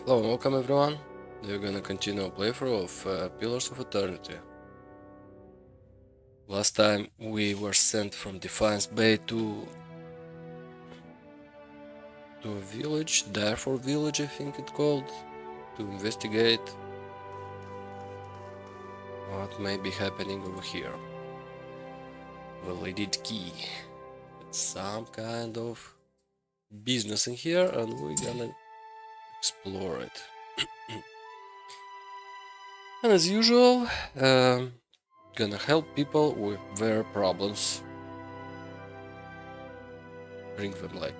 Hello and welcome everyone. We're gonna continue our playthrough of Pillars of Eternity. Last time we were sent from Defiance Bay to a village, Dyrford village I think it's called, to investigate what may be happening over here. Validated key. It's some kind of business in here and we're gonna explore it. And as usual, gonna help people with their problems. Bring them like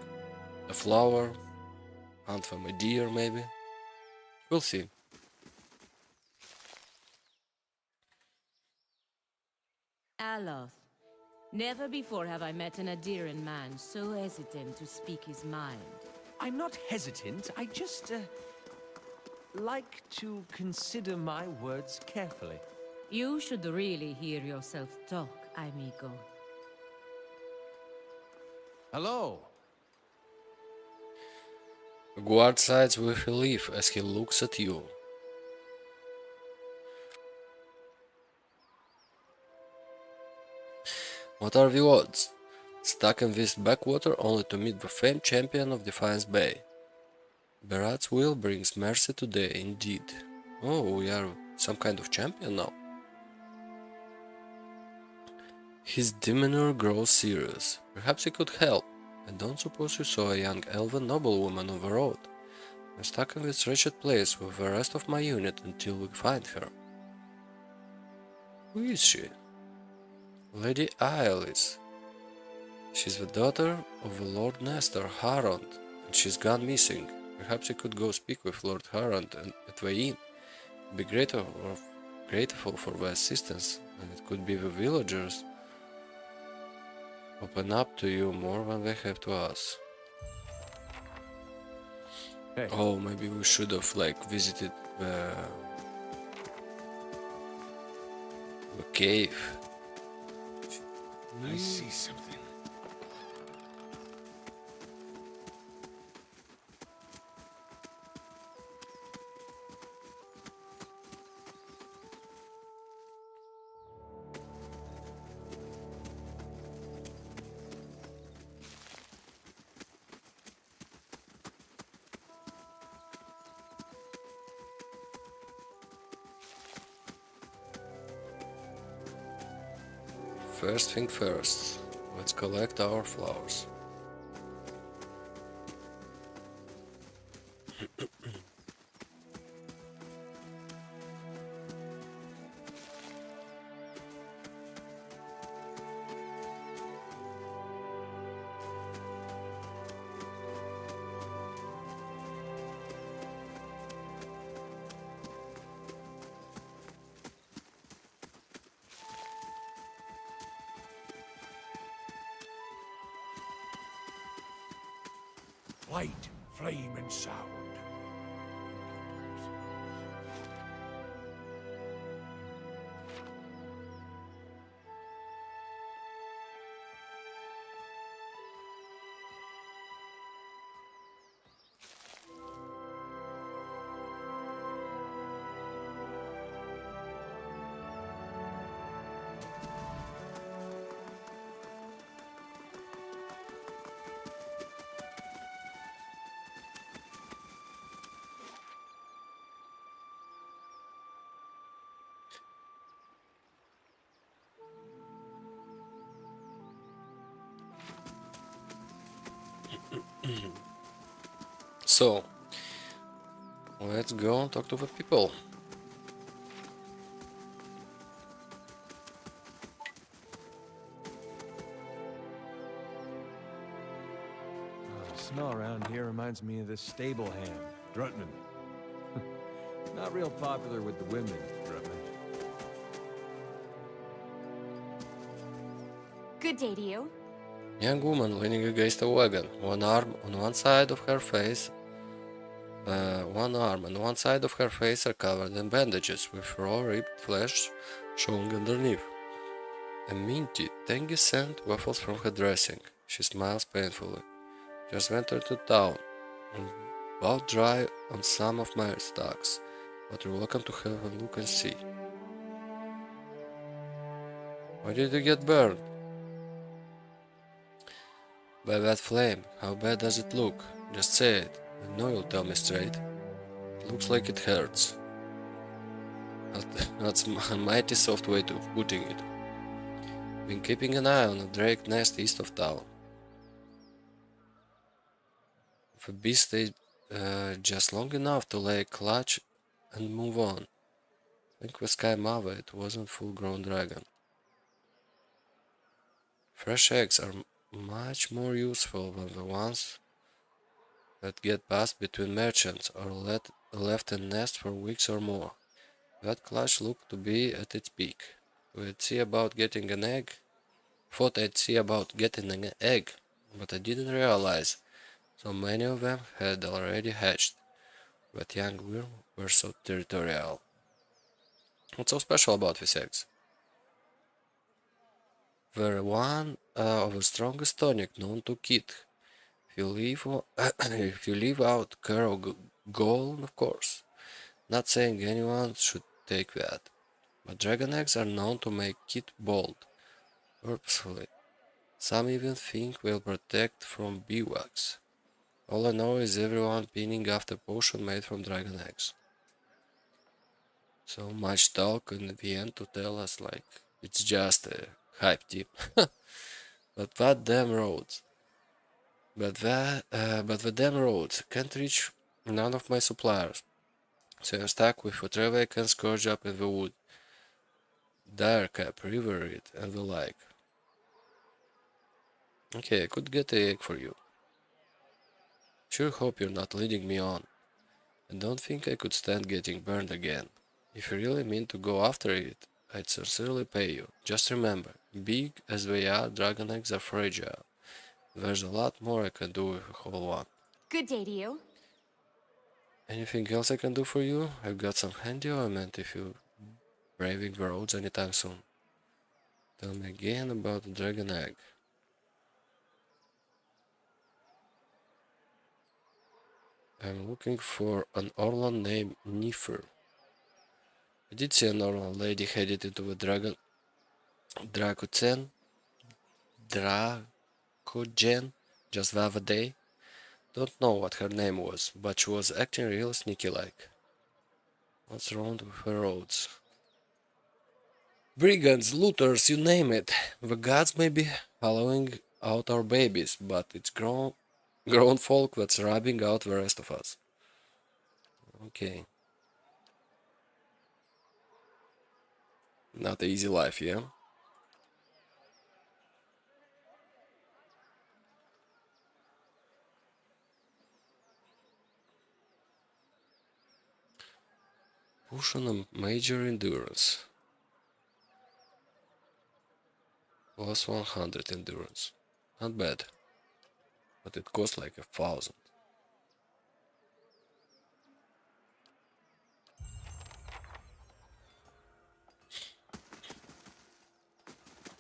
a flower, hunt them a deer maybe. We'll see. Aloth, never before have I met an Adiran man so hesitant to speak his mind. I'm not hesitant, I just, like to consider my words carefully. You should really hear yourself talk, amigo. Hello. The guard sighs with relief as he looks at you. What are the odds? Stuck in this backwater only to meet the famed champion of Defiance Bay. Berat's will brings mercy today, indeed. Oh, we are some kind of champion now. His demeanor grows serious. Perhaps he could help. I don't suppose you saw a young elven noblewoman on the road. I'm stuck in this wretched place with the rest of my unit until we find her. Who is she? Lady Ailis. She's the daughter of the Lord Nestor Harond, and she's gone missing. Perhaps you could go speak with Lord Harond at the inn. Be grateful for the assistance, and it could be the villagers open up to you more than they have to us. Hey. Oh, maybe we should have visited the cave. I see something. First thing first, let's collect our flowers. Light, flame, and sound. So, let's go and talk to the people. The smell around here reminds me of this stable hand, Drutman. Not real popular with the women, Drutman. Good day to you. Young woman leaning against a wagon, one arm on one side of her face. One arm and one side of her face are covered in bandages, with raw ripped flesh showing underneath. A minty, tangy scent waffles from her dressing. She smiles painfully. Just went to town, and about dry on some of my stalks, but you're welcome to have a look and see. Why did you get burned? By that flame. How bad does it look? Just say it. I know you'll tell me straight. It looks like it hurts. That's a mighty soft way of putting it. Been keeping an eye on a drake nest east of town. If a beast stayed just long enough to lay a clutch and move on. I think with Sky Mava it wasn't full-grown dragon. Fresh eggs are much more useful than the ones that get passed between merchants or left in nest for weeks or more. That clutch looked to be at its peak. We'd see about getting an egg. Thought I'd see about getting an egg, but I didn't realize so many of them had already hatched. But young worms were so territorial. What's so special about these eggs? They're one of the strongest tonic known to kid. If you leave, if you leave out Carol Gold, of course. Not saying anyone should take that. But dragon eggs are known to make kid bold, purposefully. Some even think they'll protect from beeswax. All I know is everyone pinning after potion made from dragon eggs. So much talk in the end to tell us like it's just a hype tip. But what damn roads. But the damn roads can't reach none of my suppliers. So I'm stuck with whatever I can scourge up in the wood. Direcap, River Reed, and the like. Okay, I could get a egg for you. Sure hope you're not leading me on. I don't think I could stand getting burned again. If you really mean to go after it, I'd sincerely pay you. Just remember, big as they are, dragon eggs are fragile. There's a lot more I can do with a whole one. Good day to you. Anything else I can do for you? I've got some handy ointment if you're braving the roads anytime soon. Tell me again about the dragon egg. I'm looking for an Orlan named Nifer. I did see an Orlan lady headed into the Dracogen just the other day. Don't know what her name was, but she was acting real sneaky like. What's wrong with her roads? Brigands, looters, you name it. The gods may be hollowing out our babies, but it's grown folk that's rubbing out the rest of us. Okay. Not an easy life, yeah? Push on a major endurance. Plus 100 endurance. Not bad. But it costs like 1,000.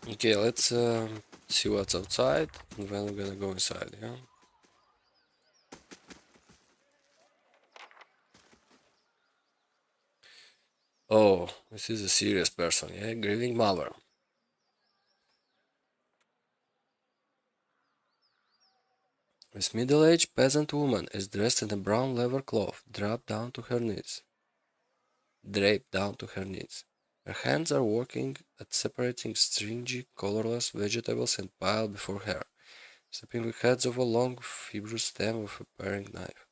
Okay, let's see what's outside, and then we're gonna go inside, yeah? Oh, this is a serious person, yeah? Grieving mother. This middle-aged peasant woman is dressed in a brown leather cloth, draped down to her knees. Her hands are working at separating stringy, colorless vegetables and piled before her, snipping the heads of a long, fibrous stem with a paring knife.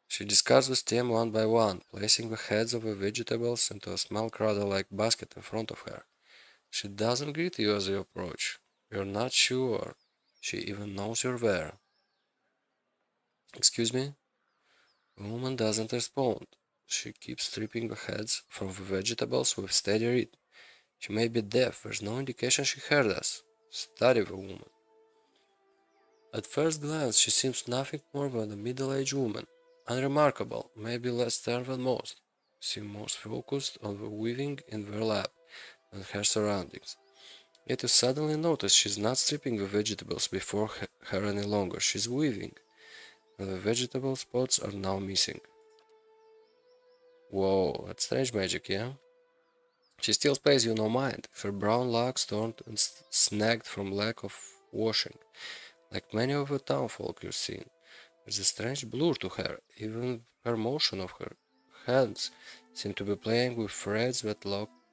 She discards the stem one by one, placing the heads of the vegetables into a small cradle-like basket in front of her. She doesn't greet you as you approach. You're not sure she even knows you're there. Excuse me? The woman doesn't respond. She keeps stripping the heads from the vegetables with steady rhythm. She may be deaf, there's no indication she heard us. Study the woman. At first glance, she seems nothing more than a middle-aged woman. Unremarkable, maybe less stern than most. Seem most focused on the weaving in their lap than her surroundings. Yet you suddenly notice she's not stripping the vegetables before her any longer. She's weaving. and the vegetable spots are now missing. Whoa, that's strange magic, yeah? She still pays you no mind, her brown locks turned and snagged from lack of washing, like many of the townfolk you've seen. There's a strange blur to her, even her motion of her hands seem to be playing with threads that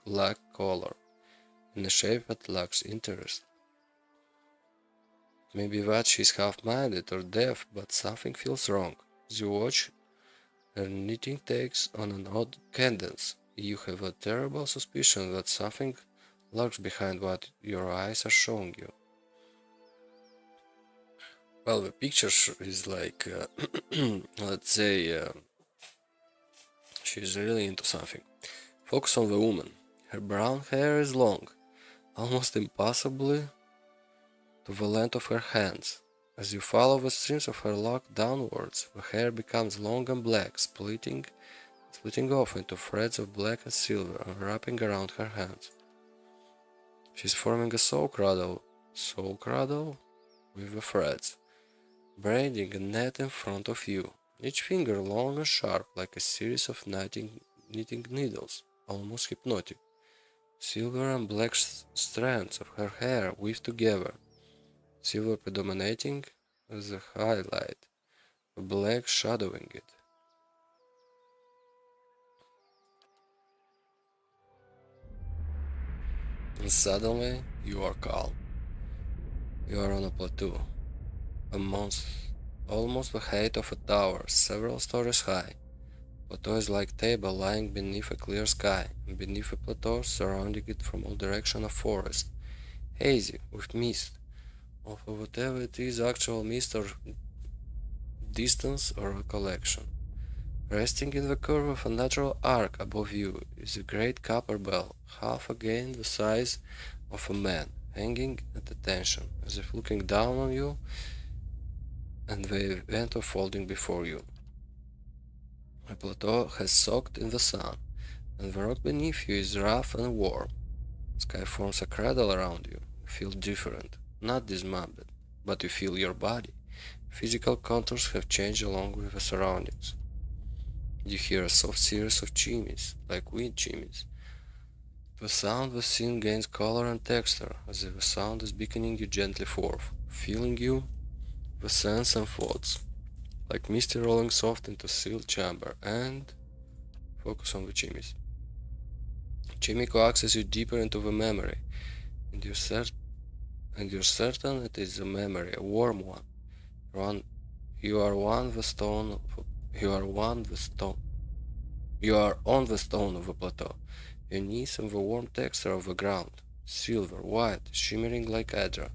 lack color, in a shape that lacks interest. Maybe that she's half-minded or deaf, but something feels wrong. As you watch, her knitting takes on an odd cadence. You have a terrible suspicion that something lurks behind what your eyes are showing you. Well, the picture is like, let's say, she's really into something. Focus on the woman. Her brown hair is long, almost impossibly to the length of her hands. As you follow the streams of her lock downwards, the hair becomes long and black, splitting off into threads of black and silver and wrapping around her hands. She's forming a sock raddle with the threads, braiding a net in front of you, each finger long and sharp like a series of knitting needles, almost hypnotic. Silver and black strands of her hair weave together, silver predominating as a highlight, black shadowing it. And suddenly, you are calm. You are on a plateau, amongst almost the height of a tower, several stories high. Plateau is like table lying beneath a clear sky, and beneath the plateau, surrounding it from all directions, a forest, hazy with mist, of whatever it is, actual mist or distance or recollection. Resting in the curve of a natural arc above you is a great copper bell, half again the size of a man, hanging at attention, as if looking down on you and the event unfolding before you. The plateau has soaked in the sun, and the rock beneath you is rough and warm. Sky forms a cradle around you. You feel different, not dismembered, but you feel your body. Physical contours have changed along with the surroundings. You hear a soft series of chimneys, like wind chimneys. The sound within gains color and texture, as if the sound is beckoning you gently forth, filling you with sense and thoughts, like misty rolling soft into sealed chamber, and focus on the chimneys. Chimney coaxes you deeper into the memory, and you're certain it is a memory, a warm one. You are on the stone of the plateau, your knees and the warm texture of the ground, silver, white, shimmering like adra.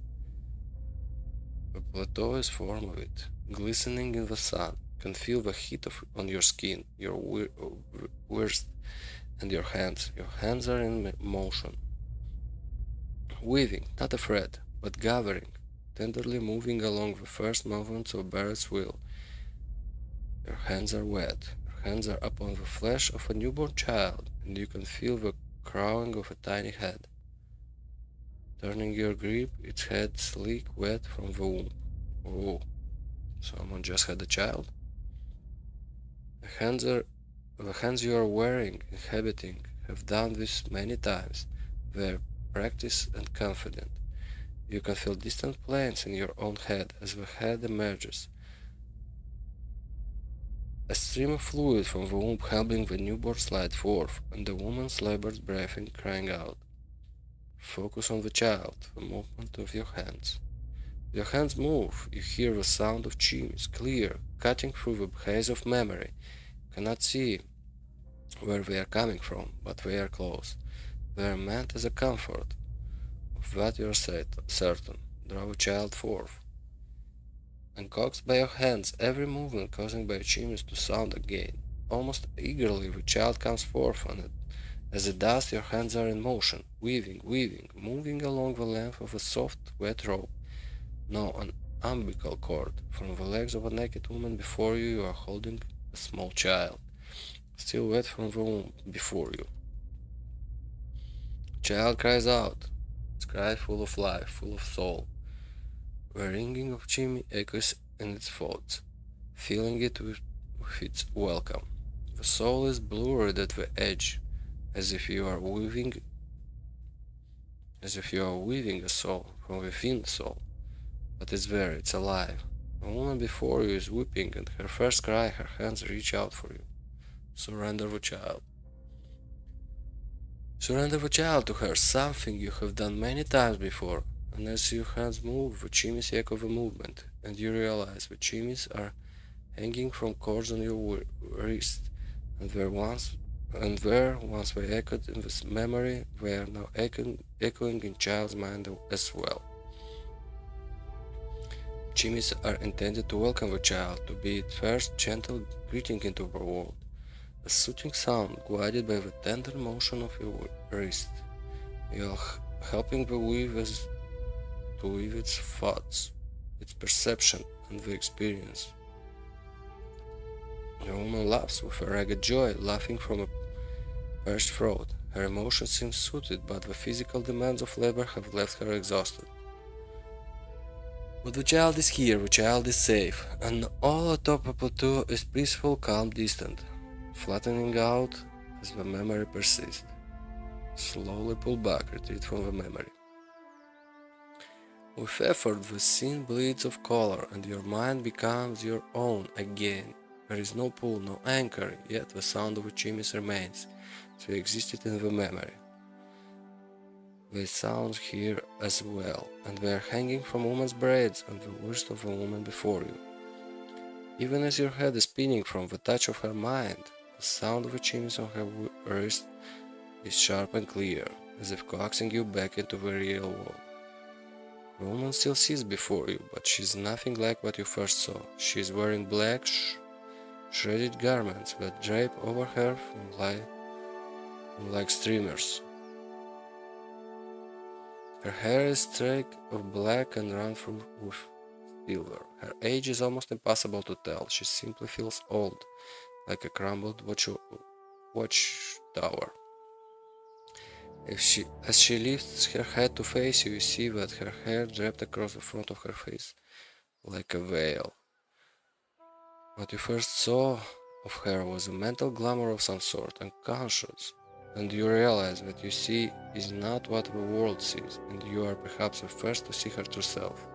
The plateau is form of it, glistening in the sun. You can feel the heat on your skin, your wrist, and your hands. Your hands are in motion, weaving, not a thread, but gathering, tenderly moving along the first movements of Barrett's wheel. Your hands are wet. Your hands are upon the flesh of a newborn child, and you can feel the crowing of a tiny head. Turning your grip, its head sleek, wet from the womb. Oh, someone just had a child? The hands you are wearing, inhabiting, have done this many times. They are practiced and confident. You can feel distant planes in your own head as the head emerges. A stream of fluid from the womb helping the newborn slide forth, and the woman's labored breathing crying out. Focus on the child, the movement of your hands. Your hands move, you hear the sound of chimes, clear, cutting through the haze of memory. You cannot see where they are coming from, but they are close. They are meant as a comfort. Of that you are certain. Draw the child forth. And coaxed by your hands, every movement causing by chimes to sound again. Almost eagerly the child comes forth, and as it does, your hands are in motion, weaving, moving along the length of a soft, wet rope. No, an umbilical cord. From the legs of a naked woman before you, you are holding a small child, still wet from the womb before you. Child cries out, its cry full of life, full of soul. The ringing of chimney echoes in its thoughts. filling it with its welcome. The soul is blurred at the edge, as if you are weaving a soul from within the soul. But it's there, it's alive. The woman before you is weeping, and her first cry, her hands reach out for you. Surrender the child. Surrender the child to her, something you have done many times before, and as your hands move, the chimneys echo the movement, and you realize the chimneys are hanging from cords on your wrist, and where once they echoed in this memory, they are now echoing in child's mind as well. Chimneys are intended to welcome the child, to be its first gentle greeting into the world. A soothing sound guided by the tender motion of your wrist. You are helping the weave to weave its thoughts, its perception, and the experience. The woman laughs with a ragged joy, laughing from a parched throat. Her emotions seem soothed, but the physical demands of labor have left her exhausted. But the child is here, the child is safe, and all atop the plateau is peaceful, calm, distant, flattening out as the memory persists. Slowly pull back, retreat from the memory. With effort, the scene bleeds of color, and your mind becomes your own again. There is no pull, no anchor, yet the sound of the chimneys remains, as they existed in the memory. They sound here as well, and they are hanging from woman's braids and the worst of the woman before you. Even as your head is spinning from the touch of her mind, the sound of the chimneys on her wrist is sharp and clear, as if coaxing you back into the real world. The woman still sits before you, but she is nothing like what you first saw. She is wearing black, shredded garments that drape over her like streamers. Her hair is streaked of black and run through with silver. Her age is almost impossible to tell. She simply feels old, like a crumbled watchtower. As she lifts her head to face you, you see that her hair draped across the front of her face, like a veil. What you first saw of her was a mental glamour of some sort, unconscious, and you realize that you see is not what the world sees, and you are perhaps the first to see her true self.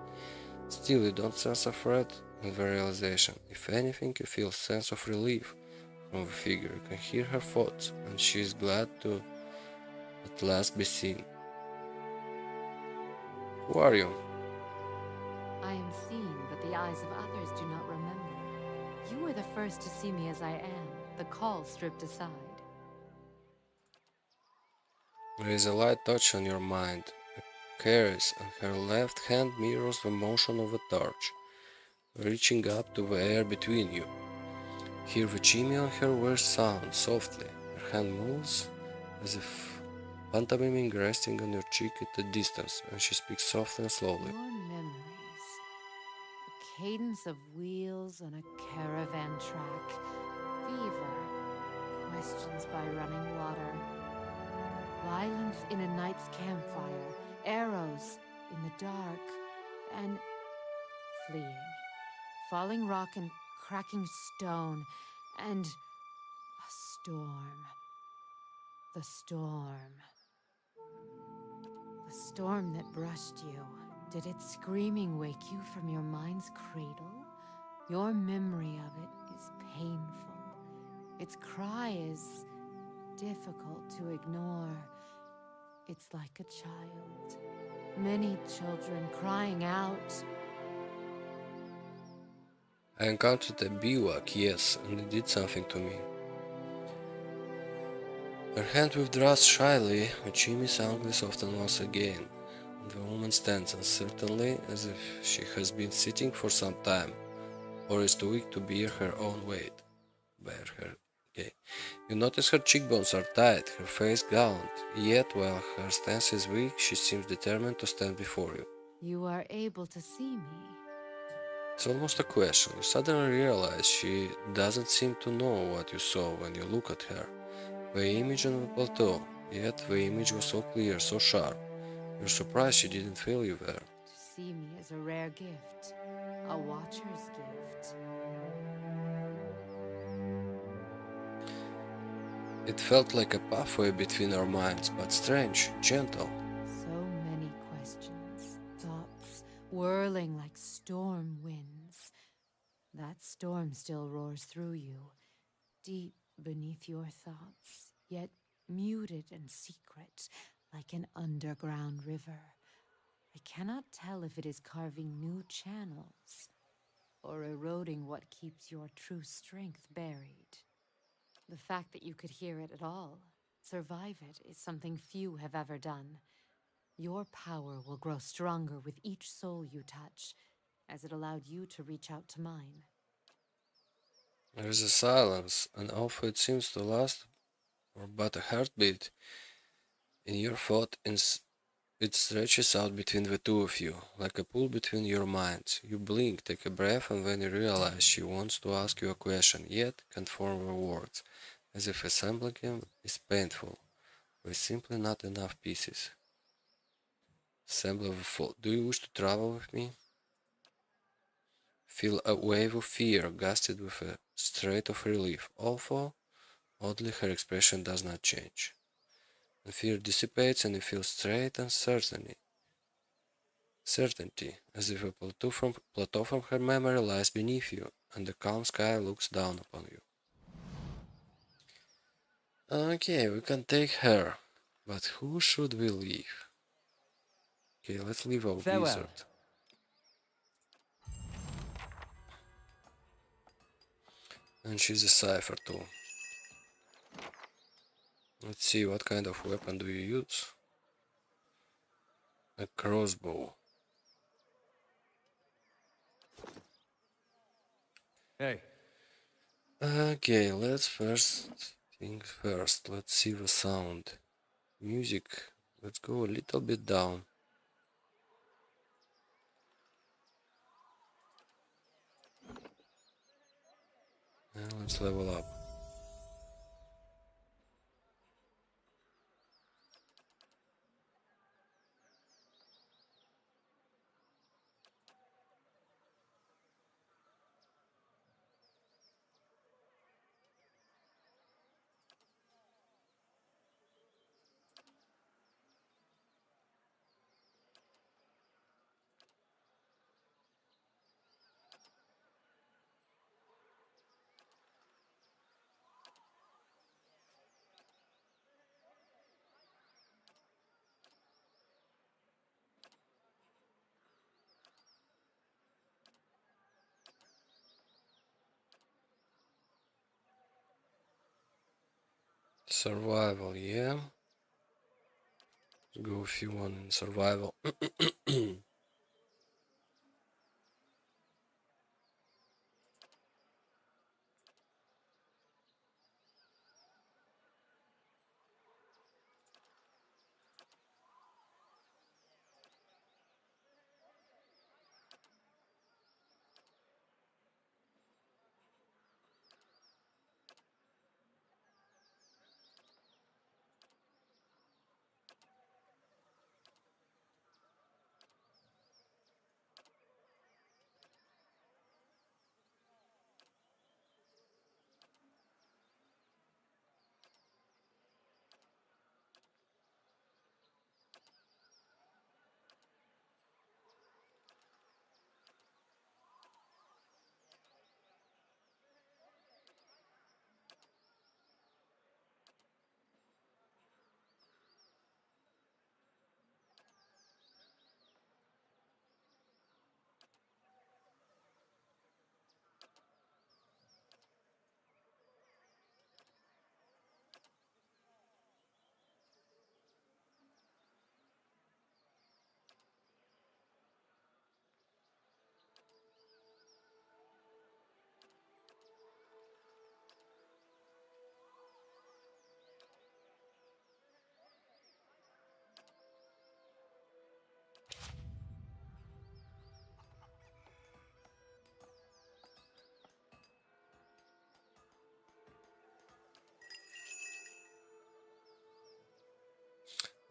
Still, you don't sense a threat in the realization. If anything, you feel a sense of relief from the figure. You can hear her thoughts, and she is glad to at last be seen. Who are you? I am seen, but the eyes of others do not remember. You were the first to see me as I am, the call stripped aside. There is a light touch on your mind, a caress, and her left hand mirrors the motion of a torch, reaching up to the air between you. Hear the chimney on her wrist sound softly. Her hand moves as if pantomiming, resting on your cheek at a distance, and she speaks softly and slowly. Your memories. A cadence of wheels on a caravan track. Fever. Questions by running water. Violence in a night's campfire. Arrows in the dark. And fleeing. Falling rock and cracking stone. And a storm. The storm. The storm that brushed you. Did its screaming wake you from your mind's cradle? Your memory of it is painful. Its cry is difficult to ignore. It's like a child. Many children crying out. I encountered a bivouac, yes, and it did something to me. Her hand withdraws shyly, the chimney soundly softens once again. The woman stands uncertainly, as if she has been sitting for some time, or is too weak to bear her own weight. You notice her cheekbones are tight, her face gaunt, yet while her stance is weak, she seems determined to stand before you. You are able to see me. It's almost a question. You suddenly realize she doesn't seem to know what you saw when you look at her. The image on the plateau, yet the image was so clear, so sharp. You're surprised she didn't feel you there. To see me is a rare gift. A watcher's gift. It felt like a pathway between our minds, but strange, gentle. So many questions, thoughts whirling like storm winds. That storm still roars through you, deep beneath your thoughts, yet muted and secret, like an underground river. I cannot tell if it is carving new channels or eroding what keeps your true strength buried. The fact that you could hear it at all, survive it, is something few have ever done. Your power will grow stronger with each soul you touch, as it allowed you to reach out to mine. There is a silence, and although it seems to last or but a heartbeat, in your thought it stretches out between the two of you, like a pull between your minds. You blink, take a breath, and then you realize she wants to ask you a question, yet can't form the words, as if assembling them is painful, with simply not enough pieces. Assembler the thought, do you wish to travel with me? Feel a wave of fear gusted with a strain of relief, although, oddly, her expression does not change. The fear dissipates and you feel straight and certainty, as if a plateau from her memory lies beneath you, and the calm sky looks down upon you. Okay, we can take her, but who should we leave? Okay, let's leave our Farewell. wizard. And she's a cipher too. Let's see, what kind of weapon do you use? A crossbow. Hey, Okay, let's first things first. Let's see the sound. Music. Let's go a little bit down. And let's level up. Survival, yeah. Let's go if you want in survival.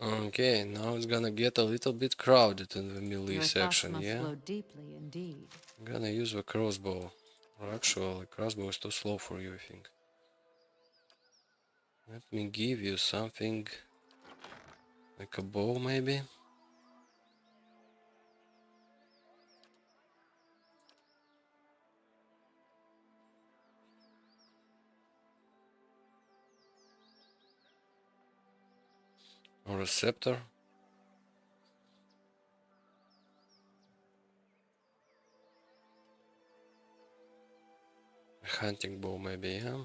Okay, now it's gonna get a little bit crowded in the melee Your thoughts section, must yeah? flow deeply indeed. I'm gonna use the crossbow. Or actually, crossbow is too slow for you, I think. Let me give you something like a bow, maybe? Or a scepter? A hunting bow, maybe, yeah?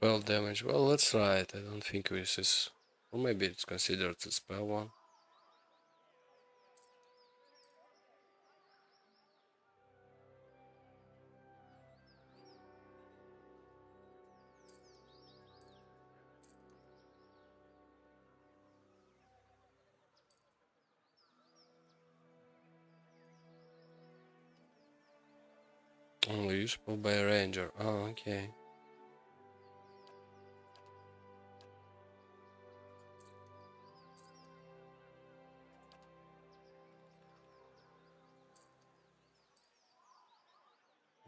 Spell damage. Well, let's try it. I don't think this is... Or maybe it's considered a spell one. Only usable by a ranger. Oh, okay.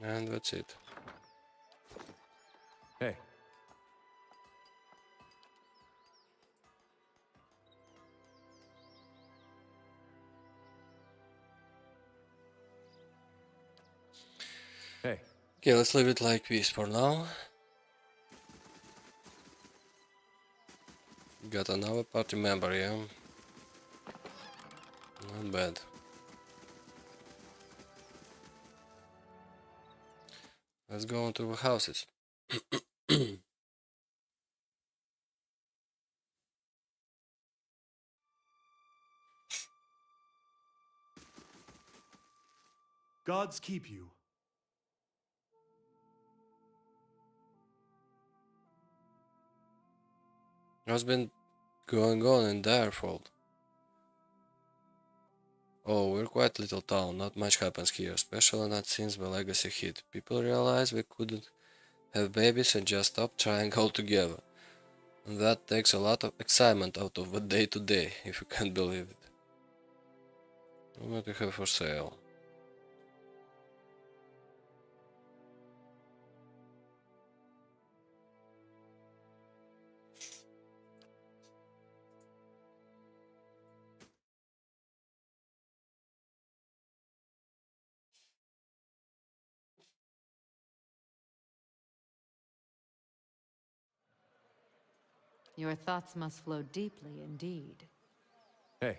And that's it. Hey. Hey. Okay, let's leave it like this for now. Got another party member, yeah? Not bad. Let's go into the houses. Gods keep you. What's been going on in Dyrford? Oh, we're quite a little town, not much happens here, especially not since the legacy hit. People realize we couldn't have babies and just stop trying altogether. And that takes a lot of excitement out of the day to day, if you can't believe it. What do you have for sale? Your thoughts must flow deeply indeed. Hey.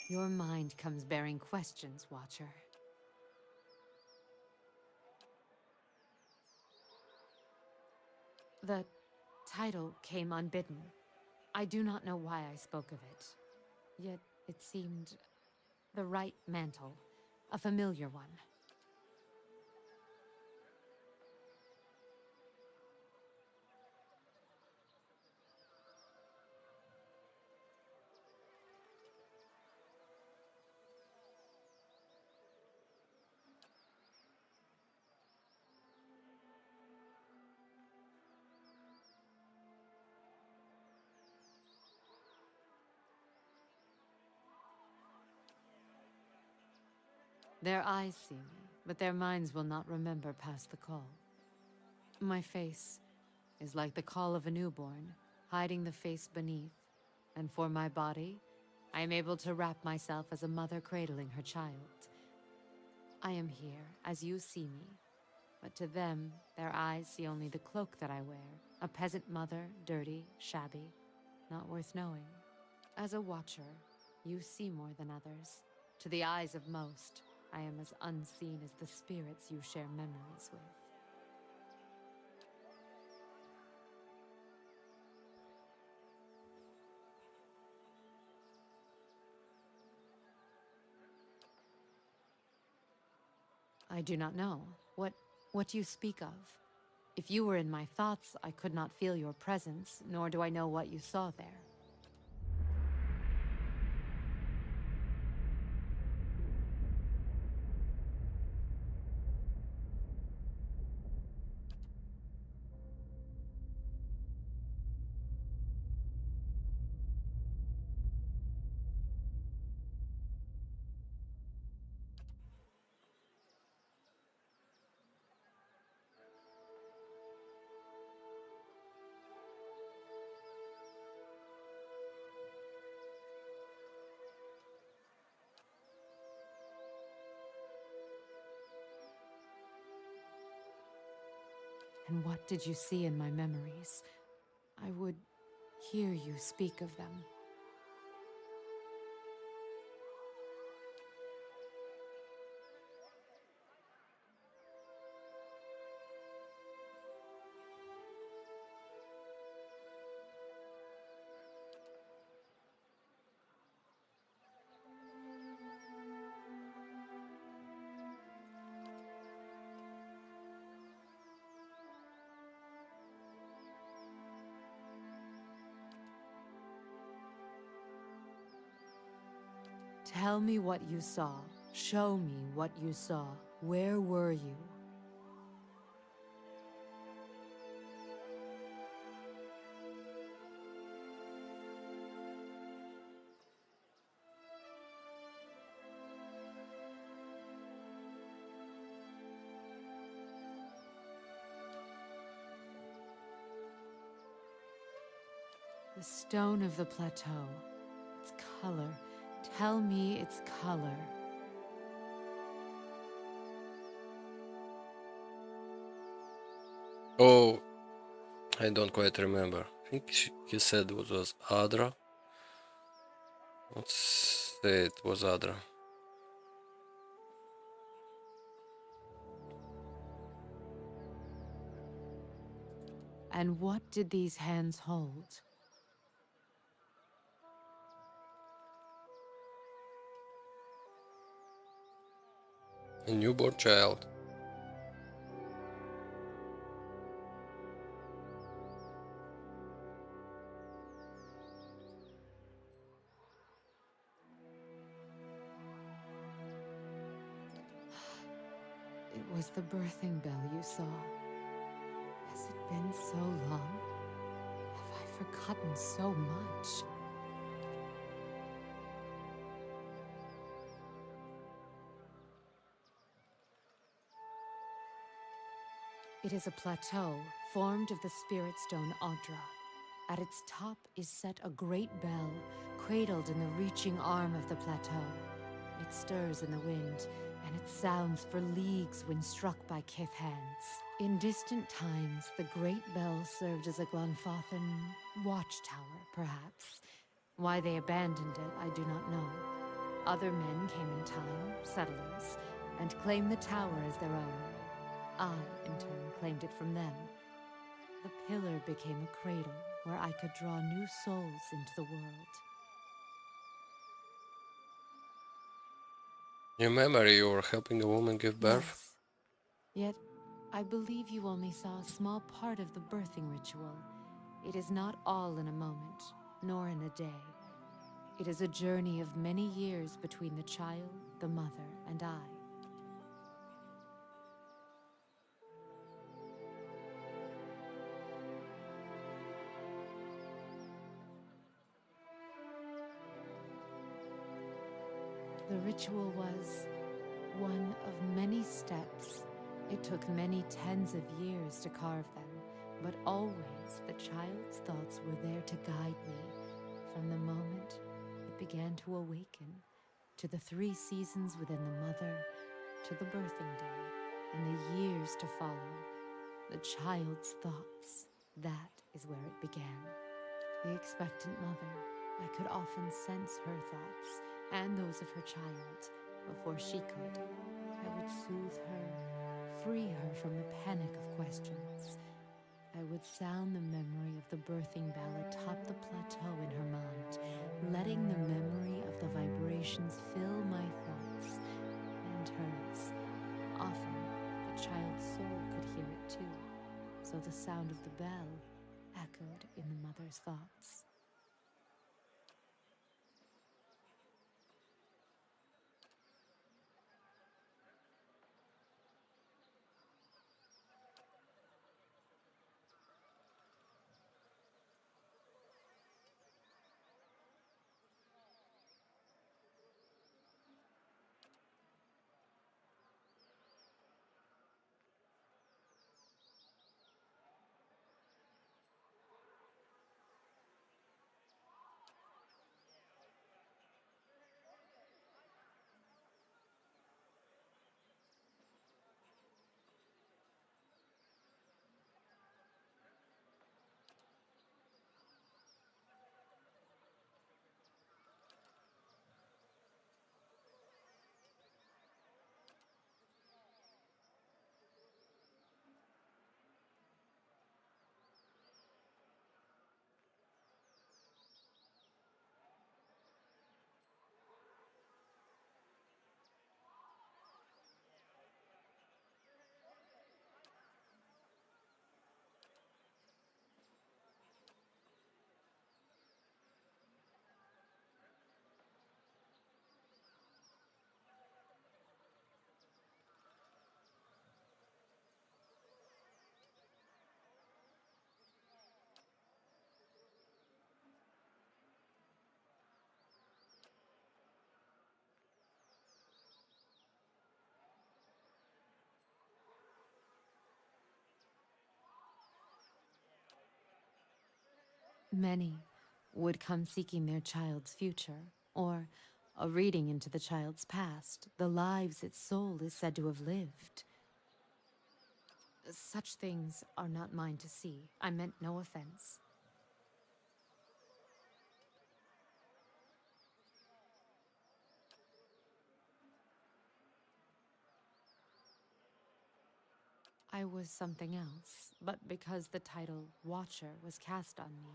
Your mind comes bearing questions, Watcher. The title came unbidden. I do not know why I spoke of it. Yet it seemed the right mantle, a familiar one. Their eyes see me, but their minds will not remember past the call. My face is like the call of a newborn, hiding the face beneath. And for my body, I am able to wrap myself as a mother cradling her child. I am here, as you see me, but to them, their eyes see only the cloak that I wear, a peasant mother, dirty, shabby, not worth knowing. As a watcher, you see more than others. To the eyes of most, I am as unseen as the spirits you share memories with. I do not know. What do you speak of? If you were in my thoughts, I could not feel your presence, nor do I know what you saw there. And what did you see in my memories? I would hear you speak of them. Tell me what you saw. Show me what you saw. Where were you? The stone of the plateau. Its color. Tell me its color. Oh, I don't quite remember. I think he said it was Adra. Let's say it was Adra. And what did these hands hold? A newborn child. It was the birthing bell you saw. Has it been so long? Have I forgotten so much? It is a plateau formed of the spirit stone Audra. At its top is set a great bell, cradled in the reaching arm of the plateau. It stirs in the wind, and it sounds for leagues when struck by kith hands. In distant times, the great bell served as a Glenfathan watchtower, perhaps. Why they abandoned it, I do not know. Other men came in time, settlers, and claimed the tower as their own. I, in turn, claimed it from them. The pillar became a cradle where I could draw new souls into the world. You remember you were helping a woman give birth? Yes. Yet, I believe you only saw a small part of the birthing ritual. It is not all in a moment, nor in a day. It is a journey of many years between the child, the mother, and I. The ritual was one of many steps. It took many tens of years to carve them, but always the child's thoughts were there to guide me from the moment it began to awaken, to the 3 seasons within the mother, to the birthing day, and the years to follow. The child's thoughts, that is where it began. The expectant mother, I could often sense her thoughts, and those of her child, before she could. I would soothe her, free her from the panic of questions. I would sound the memory of the birthing bell atop the plateau in her mind, letting the memory of the vibrations fill my thoughts and hers. Often, the child's soul could hear it too, so the sound of the bell echoed in the mother's thoughts. Many would come seeking their child's future, or a reading into the child's past, the lives its soul is said to have lived. Such things are not mine to see. I meant no offense. I was something else, but because the title Watcher was cast on me,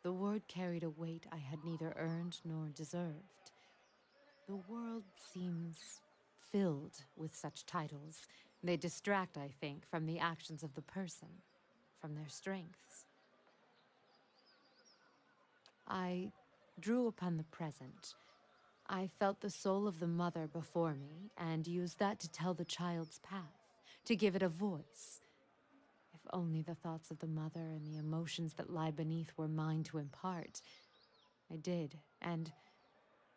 the word carried a weight I had neither earned nor deserved. The world seems filled with such titles. They distract, I think, from the actions of the person, from their strengths. I drew upon the present. I felt the soul of the mother before me and used that to tell the child's path, to give it a voice. If only the thoughts of the mother and the emotions that lie beneath were mine to impart. I did, and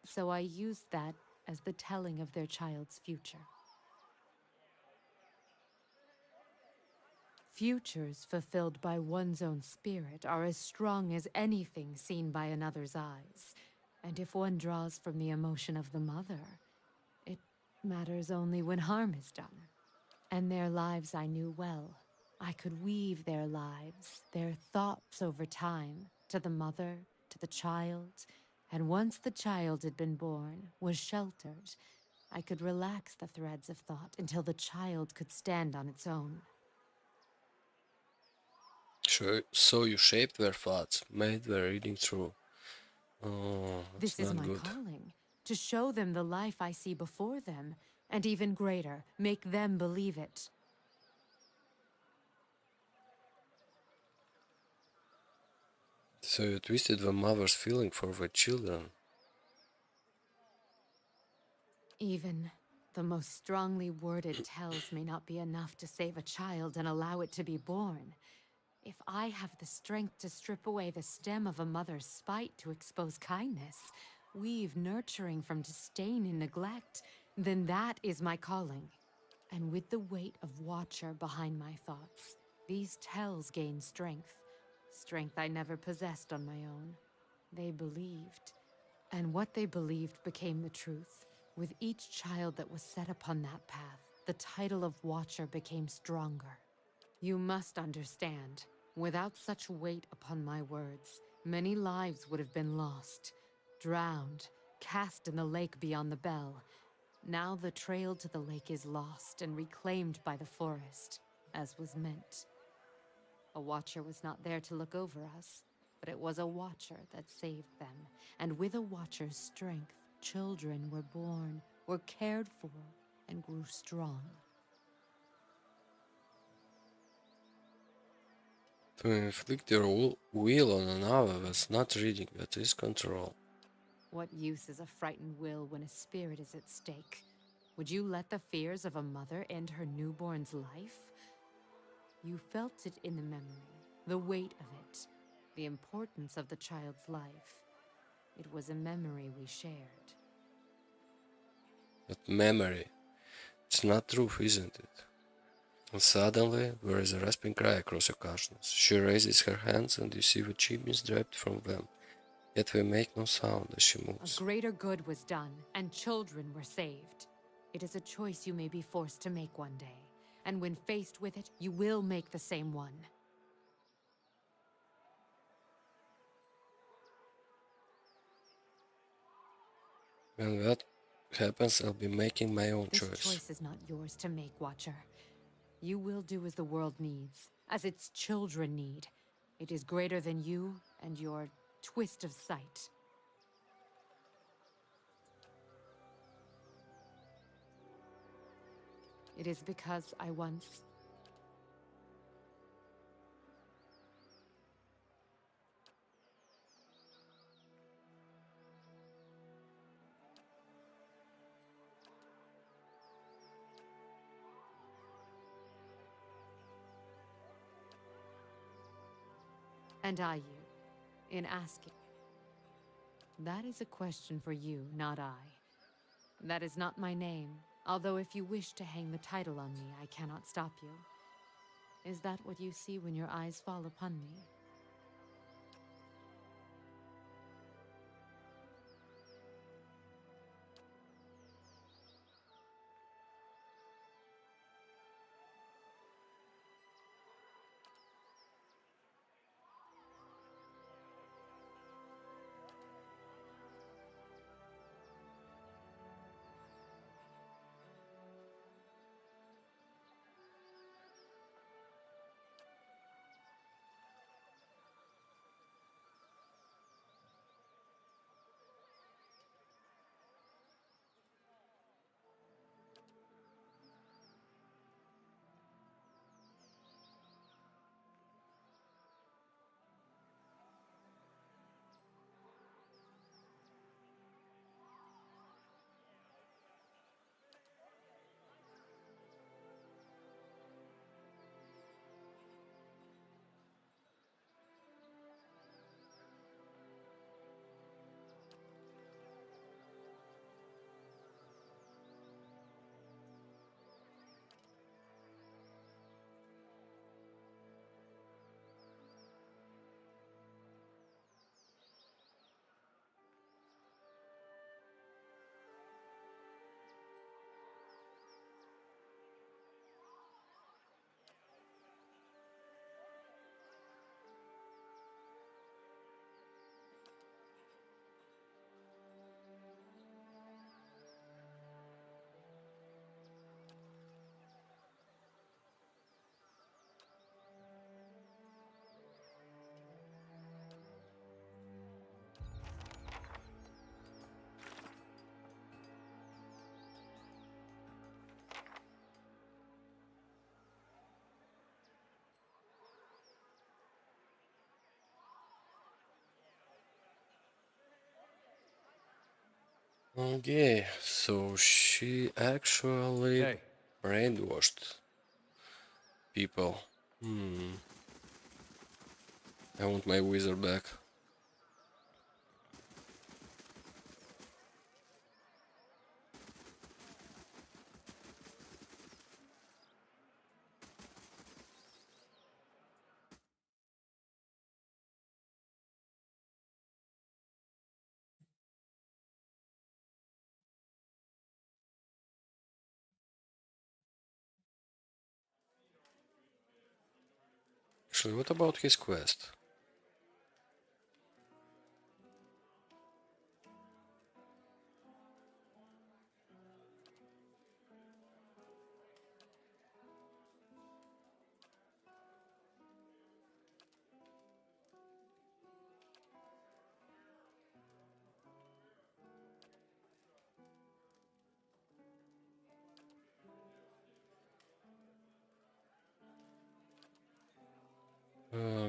so I used that as the telling of their child's future. Futures fulfilled by one's own spirit are as strong as anything seen by another's eyes. And if one draws from the emotion of the mother, it matters only when harm is done. And their lives I knew well. I could weave their lives, their thoughts over time, to the mother, to the child. And once the child had been born, was sheltered, I could relax the threads of thought until the child could stand on its own. So you shaped their thoughts, made their reading true. Oh, that's This is not my good. calling, to show them the life I see before them, and even greater, make them believe it. So you twisted the mother's feeling for the children. Even the most strongly worded tells may not be enough to save a child and allow it to be born. If I have the strength to strip away the stem of a mother's spite to expose kindness, weave nurturing from disdain and neglect, then that is my calling. And with the weight of Watcher behind my thoughts, these tells gain strength. Strength I never possessed on my own. They believed. And what they believed became the truth. With each child that was set upon that path, the title of Watcher became stronger. You must understand, without such weight upon my words, many lives would have been lost, drowned, cast in the lake beyond the bell. Now the trail to the lake is lost and reclaimed by the forest, as was meant. A Watcher was not there to look over us, but it was a Watcher that saved them. And with a Watcher's strength, children were born, were cared for, and grew strong. To inflict your will on another, that's not reading, that is control. What use is a frightened will when a spirit is at stake? Would you let the fears of a mother end her newborn's life? You felt it in the memory, the weight of it, the importance of the child's life. It was a memory we shared. But memory, it's not truth, isn't it? And suddenly, there is a rasping cry across your consciousness. She raises her hands and you see the chimneys draped from them. Yet they make no sound as she A moves. greater good was done, and children were saved. It is a choice you may be forced to make one day. And when faced with it, you will make the same one. When that happens, I'll be making my own This choice. choice is not yours to make, Watcher. You will do as the world needs, as its children need. It is greater than you and your twist of sight. It is because I once... And I you, in asking. That is a question for you, not I. That is not my name, although if you wish to hang the title on me, I cannot stop you. Is that what you see when your eyes fall upon me? Okay, so she actually Hey, brainwashed people. I want my wizard back. Actually, what about his quest?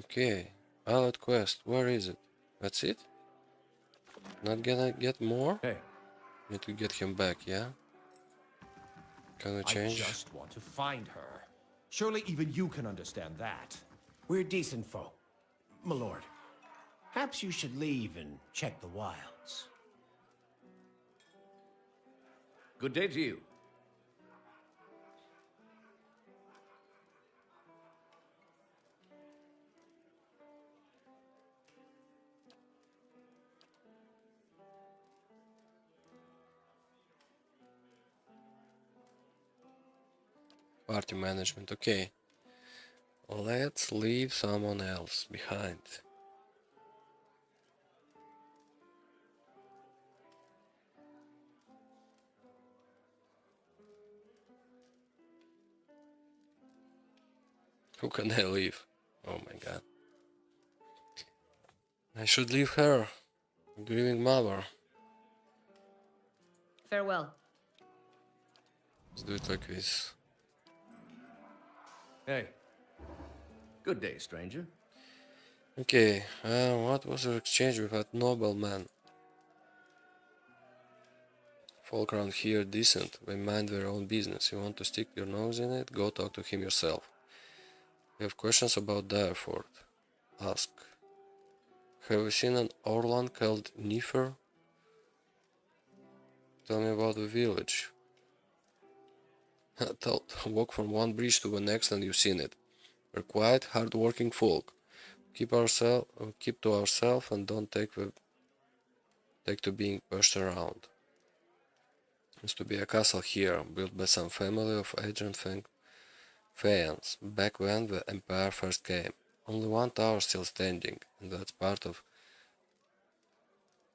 Okay. Island quest. Where is it? That's it? Not gonna get more? Hey, Need to get him back, yeah? Can we I change? just want to find her. Surely even you can understand that. We're decent folk, my lord. Perhaps you should leave and check the wilds. Good day to you. Party management, okay. Let's leave someone else behind. Who can I leave? Oh my god. I should leave her. Grieving mother. Farewell. Let's do it like this. hey. Good day, stranger. Okay, what was our exchange with that nobleman? Folk around here decent, they mind their own business. You want to stick your nose in it? Go talk to him yourself. You have questions about Dyrford? Ask. Have you seen an Orlan called Dyrford? Tell me about the village. Walk from one bridge to the next and you've seen it. We're quiet, hard-working folk. Keep to ourselves and don't take to being pushed around. Used to be a castle here, built by some family of ancient Faians, back when the Empire first came. Only one tower still standing, and that's part of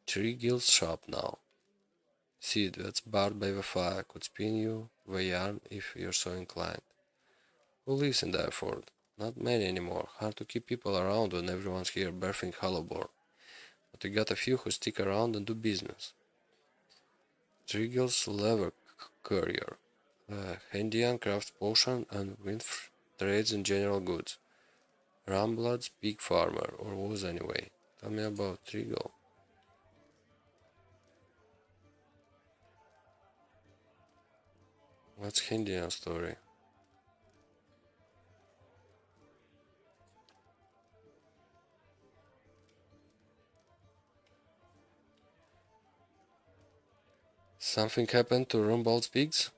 Trigil's shop now. See, that's barred by the fire, could spin you the yarn if you're so inclined. Who lives in Dyrford? Not many anymore, hard to keep people around when everyone's here birthing Hollowborn. But we got a few who stick around and do business. Trigil's leather courier. Handian crafts potion and Winf trades in general goods. Ramblad's pig farmer, or was anyway. Tell me about Trigil. What's Handian's story? Something happened to Rumbald's pigs?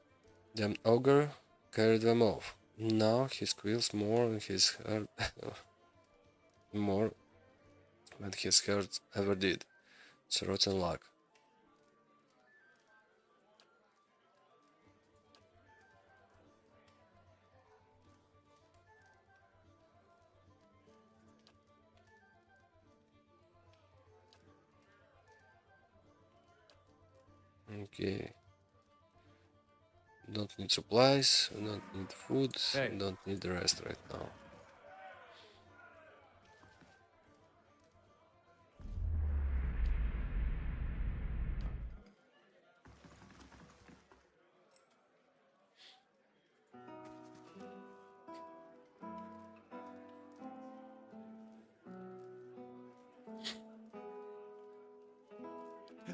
The ogre carried them off. Now he squeals more in his heart more than his heart ever did. It's rotten luck. Okay. Don't need supplies, don't need food, Hey. don't need the rest right now.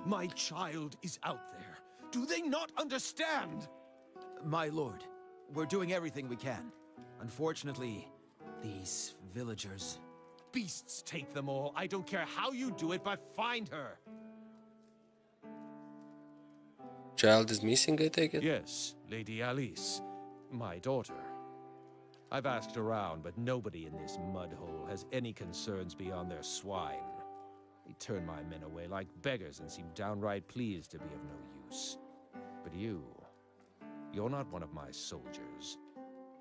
My child is out there. Do they not understand? My lord, we're doing everything we can. Unfortunately, these villagers... Beasts take them all. I don't care how you do it, but find her. Child is missing, I take it? Yes, Lady Alice, my daughter. I've asked around, but nobody in this mud hole has any concerns beyond their swine. They turn my men away like beggars and seem downright pleased to be of no use. But you're not one of my soldiers.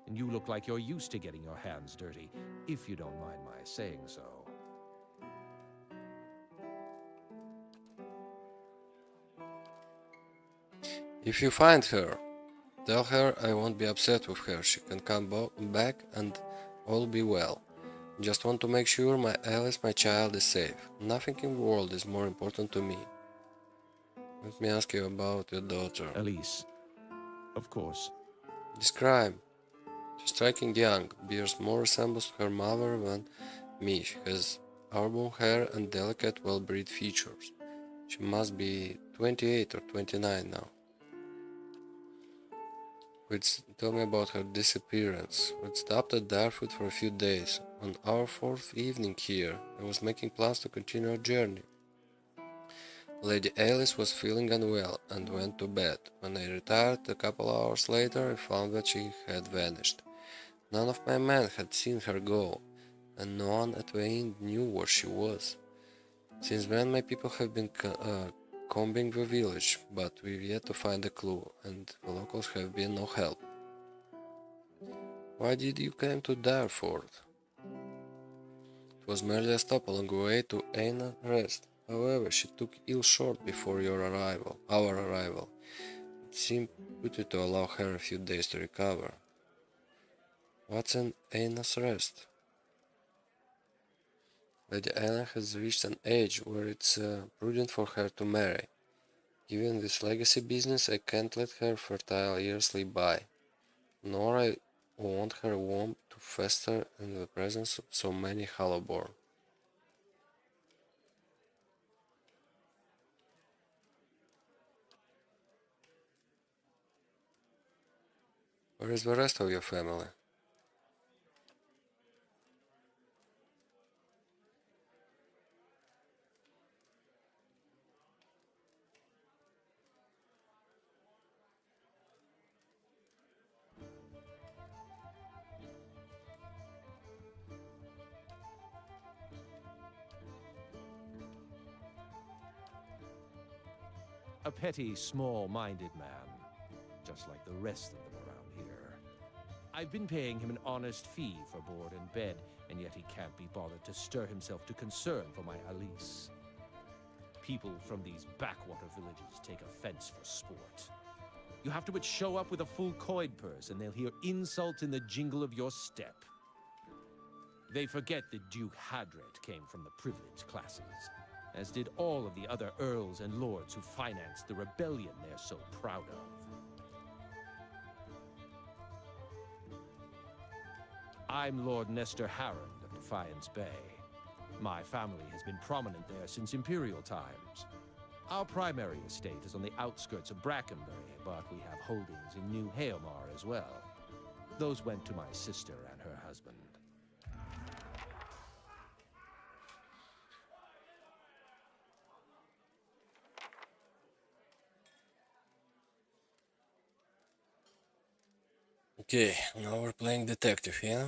And you look like you're used to getting your hands dirty, if you don't mind my saying so. If you find her, tell her I won't be upset with her. She can come back and all be well. Just want to make sure my Alice, my child, is safe. Nothing in the world is more important to me. Let me ask you about your daughter. Alice, of course. Describe. She's striking young, bears more resemblance to her mother than me. She has auburn hair and delicate, well-bred features. She must be 28 or 29 now. Tell me about her disappearance. We'd stopped at Dyrford for a few days. On our fourth evening here, I was making plans to continue our journey. Lady Alice was feeling unwell and went to bed. When I retired a couple hours later, I found that she had vanished. None of my men had seen her go, and no one at the inn knew where she was. Since then, my people have been combing the village, but we've yet to find a clue, and the locals have been no help. Why did you come to Dyrford? It was merely a stop along the way to Aina Rest. However, she took ill short before our arrival. It seemed prudent to allow her a few days to recover. What's an Aina's Rest? Lady Anna has reached an age where it's prudent for her to marry. Given this legacy business, I can't let her fertile years slip by, nor I want her womb to fester in the presence of so many Hallowborn. Where is the rest of your family? A petty, small-minded man, just like the rest of them around here. I've been paying him an honest fee for board and bed, and yet he can't be bothered to stir himself to concern for my Alice. People from these backwater villages take offense for sport. You have to but show up with a full coin purse, and they'll hear insults in the jingle of your step. They forget that Duke Hadret came from the privileged classes, as did all of the other earls and lords who financed the rebellion they're so proud of. I'm Lord Nestor Harrond of Defiance Bay. My family has been prominent there since Imperial times. Our primary estate is on the outskirts of Brackenbury, but we have holdings in New Haomar as well. Those went to my sister and her husband. Okay, now we're playing detective, yeah?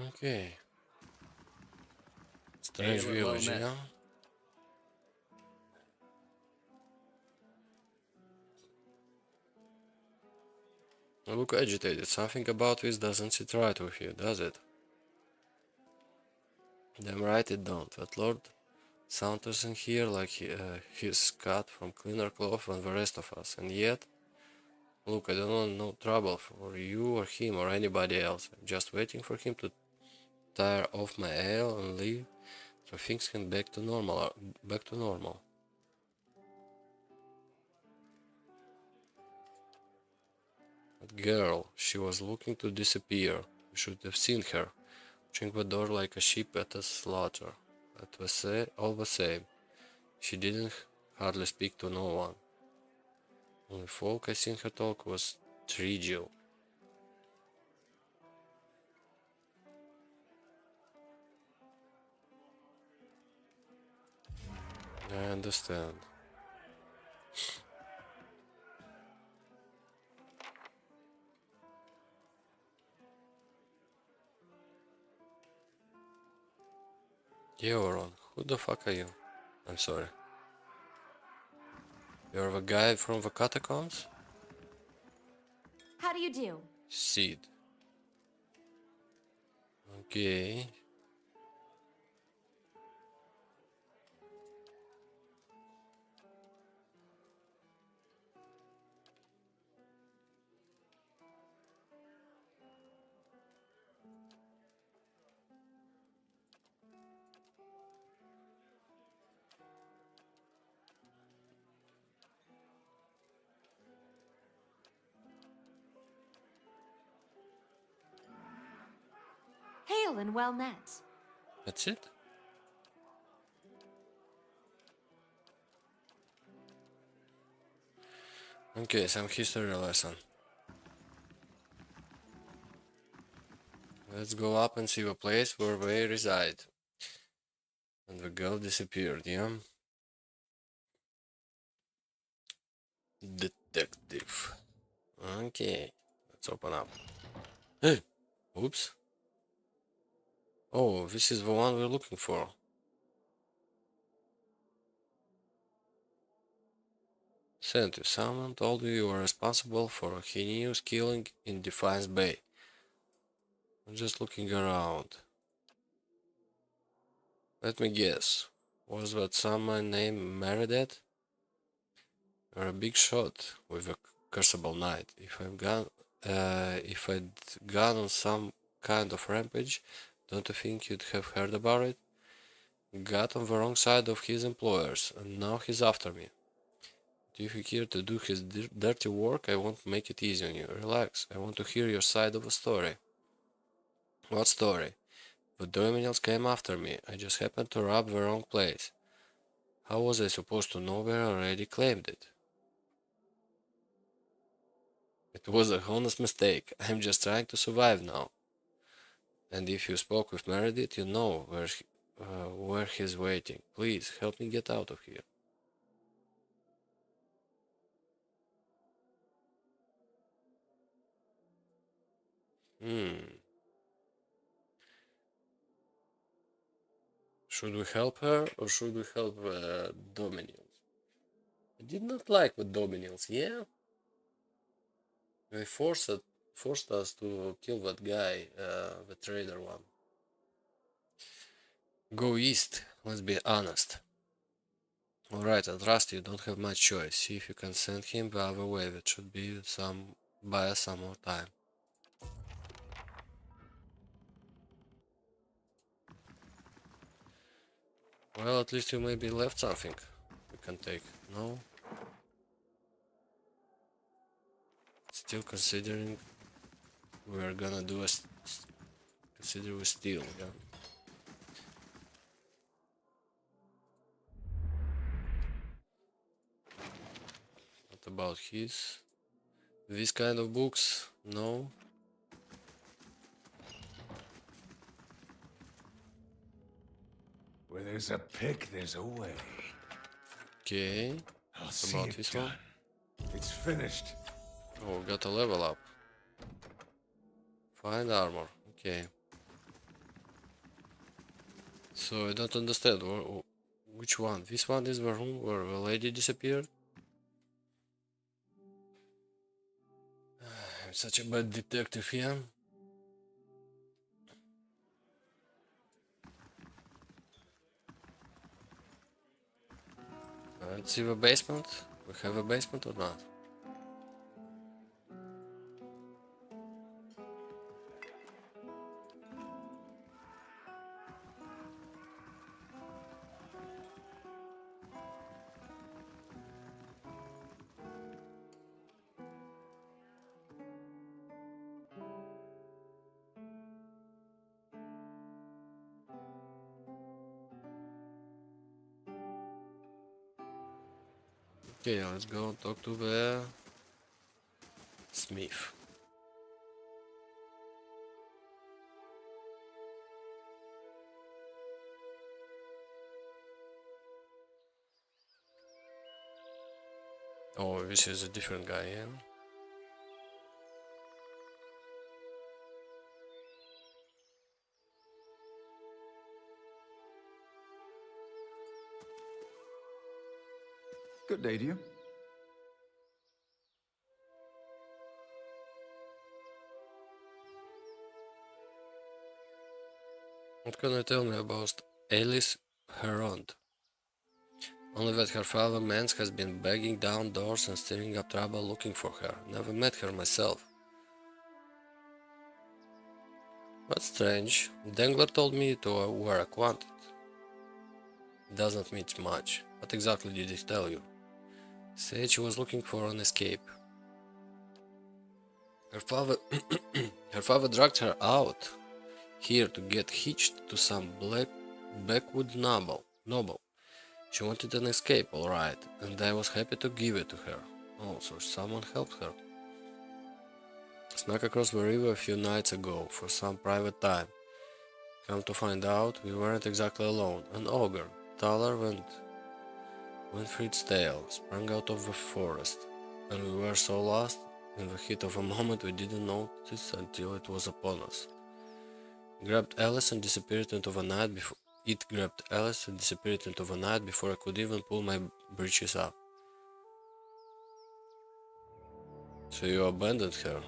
Okay. Strange Hail and village, well met. yeah? You look agitated. Something about this doesn't sit right with you, does it? Damn right it don't. That Lord saunters in here like he's cut from cleaner cloth than the rest of us, and yet, look, I don't want no trouble for you or him or anybody else. I'm just waiting for him to tire off my ale and leave, so things can back to normal. Back to normal. That girl, she was looking to disappear. You should have seen her, watching the door like a sheep at a slaughter. All the same, she didn't hardly speak to no one. Only folk I seen her talk was Trigil. I understand. Euron, who the fuck are you? I'm sorry. You're the guy from the catacombs? How do you do? Seed. Okay. Hail and well met. That's it? Okay, some history lesson. Let's go up and see the place where they reside. And the girl disappeared, yeah? Detective. Okay, let's open up. Hey! Oops. Oh, this is the one we're looking for. Sent you. Someone told you were responsible for a heinous killing in Defiance Bay. I'm just looking around. Let me guess. Was that someone named Meredith? You're a big shot with a curseable knight. If I'd gone on some kind of rampage, don't you think you'd have heard about it? Got on the wrong side of his employers, and now he's after me. If you're here to do his dirty work, I won't make it easy on you. Relax, I want to hear your side of the story. What story? The Dominions came after me. I just happened to rob the wrong place. How was I supposed to know where I already claimed it? It was a honest mistake. I'm just trying to survive now. And if you spoke with Meredith, you know where he's waiting. Please, help me get out of here. Should we help her or should we help the Dominions? I did not like the Dominions, yeah? They forced us to kill that guy, the trader one. Go east, let's be honest. Alright, I trust you don't have much choice. See if you can send him the other way. That should be buy us some more time. Well, at least you maybe left something we can take. No? Still considering we're gonna do consider we steal, yeah? What about these kind of books? No? Where there's a pick, there's a way. Okay. I'll What see about it this done. one? It's finished. Oh, got a level up. Find armor. Okay. So I don't understand. Which one? This one is the room where the lady disappeared? I'm such a bad detective here. Let's see the basement. We have a basement or not? Okay, let's go talk to the Smith. Oh, this is a different guy, yeah? Good day to you. What can you tell me about Alice Herond? Only that her father Mance has been banging down doors and stirring up trouble looking for her. Never met her myself. But strange. Dangler told me to were acquainted. It doesn't mean much. What exactly did he tell you? He said she was looking for an escape. Her father her father dragged her out here to get hitched to some backwoods noble. She wanted an escape, all right, and I was happy to give it to her. Oh, so someone helped her. Snuck across the river a few nights ago for some private time. Come to find out, we weren't exactly alone. An ogre, taller than Winfried's tail, sprang out of the forest, and we were so lost in the heat of a moment we didn't notice until it was upon us. Grabbed Alice and disappeared into the night before It grabbed Alice and disappeared into the night before I could even pull my breeches up. So you abandoned her?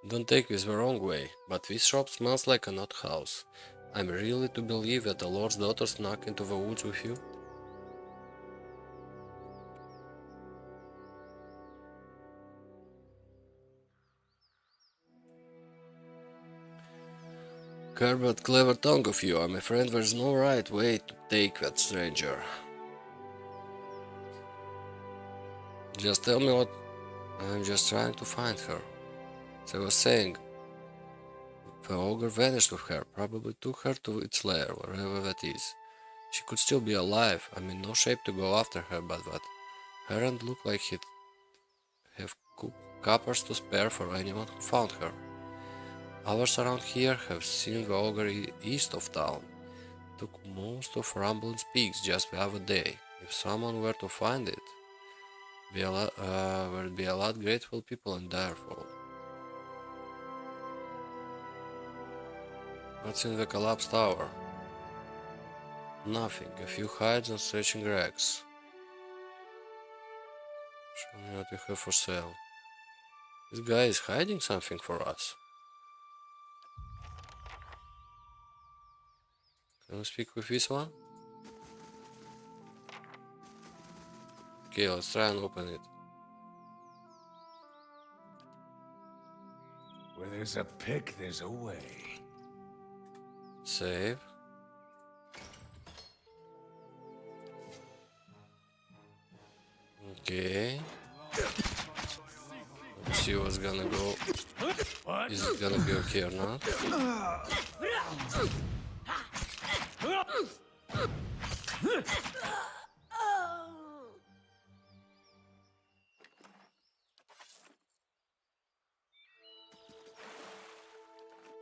Don't take this the wrong way, but this shop smells like an outhouse. I'm really to believe that the Lord's daughter snuck into the woods with you? But clever tongue of you. I'm afraid there's no right way to take that stranger. Just tell me what. I'm just trying to find her. As I was saying, the ogre vanished with her, probably took her to its lair, wherever that is. She could still be alive. I'm in no shape to go after her, but that herald looked like he'd have coppers to spare for anyone who found her. Others around here have seen the ogre east of town. Took most of Rumblin's pigs just the other day. If someone were to find it, there'd be a lot grateful people in Dyrford. What's in the collapsed tower? Nothing. A few hides and stretching rags. Show me what you have for sale. This guy is hiding something for us. Can we speak with this one? Okay, let's try and open it. Where there's a pick, there's a way. Save. Okay. Let's see what's gonna go. Is it gonna be okay or not?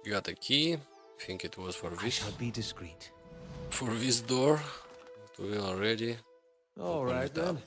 Got a key. Think it was for I this. shall be discreet. For this door. But we already All opened right it up. then.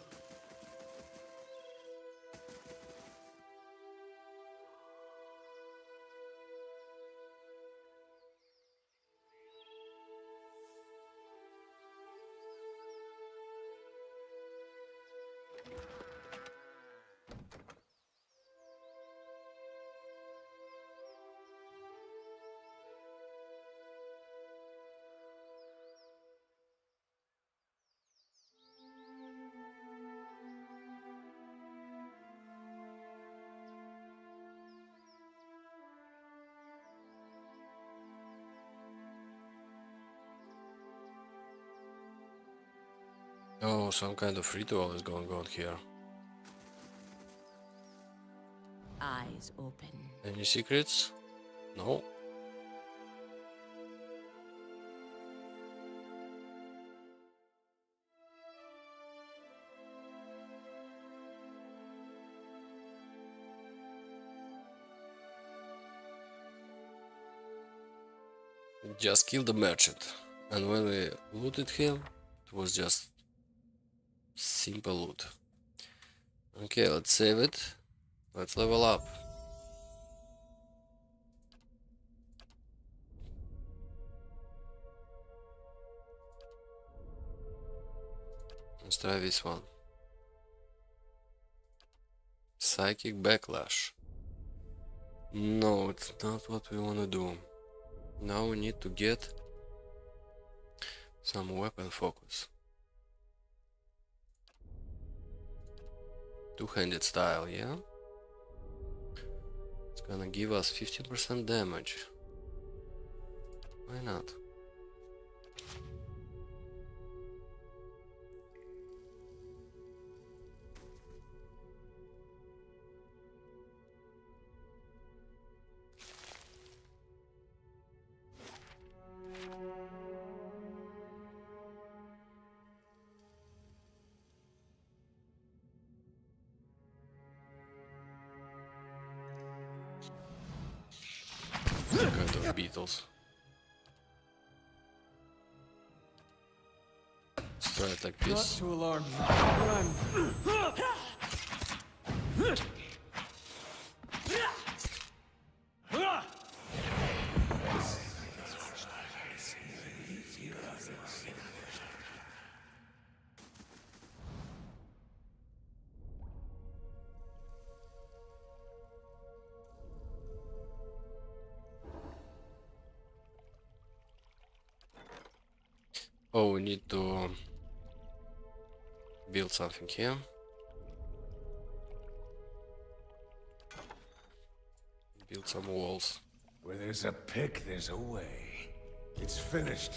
Oh, some kind of ritual is going on here. Eyes open. Any secrets? No. Just killed the merchant. And when we looted him, it was just simple loot. Okay, let's save it. Let's level up. Let's try this one. psychic backlash. No, it's not what we want to do. Now we need to get some weapon focus. Two-handed style, yeah? It's gonna give us 15% damage. Why not? Kind of Beatles. Let's try it like Not this. to alarm you, but I'm... Oh, we need to build something here. Build some walls. Where there's a pick, there's a way. It's finished.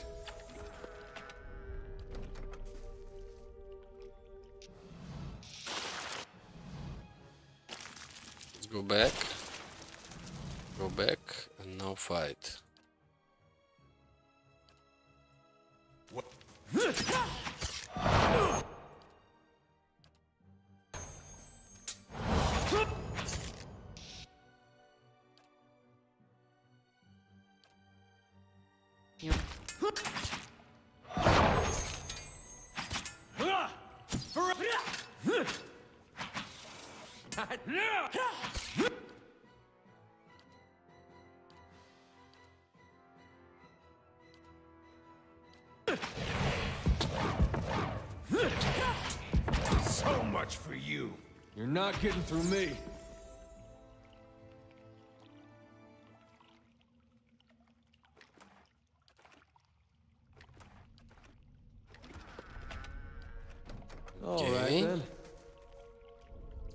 Let's go back. Go back and now fight. So much for you. You're not getting through me. All right Okay. then.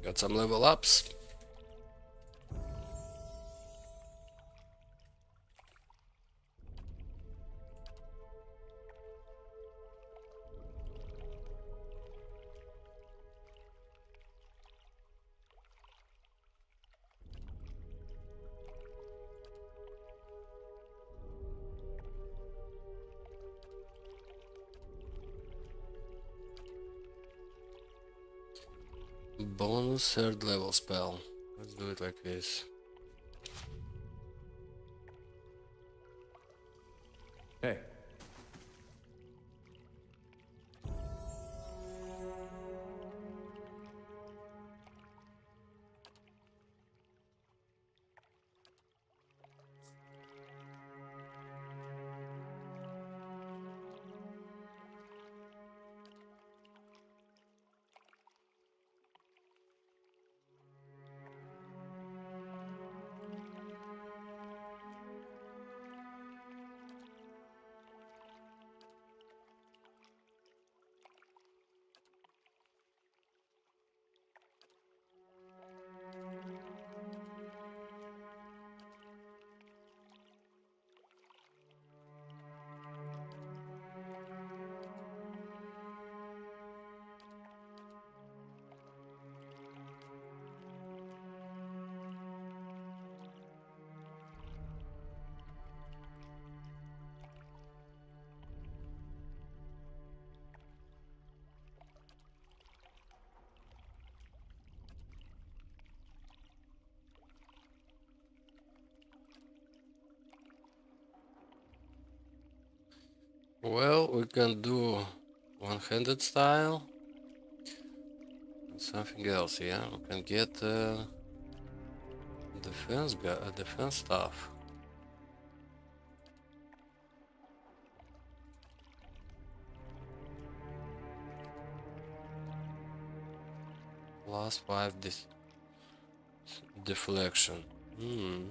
Got some level ups. Bonus third level spell. Let's do it like this. Hey. Well, we can do one-handed style and something else. Yeah, we can get defense stuff. Plus 5 this. deflection. Hmm.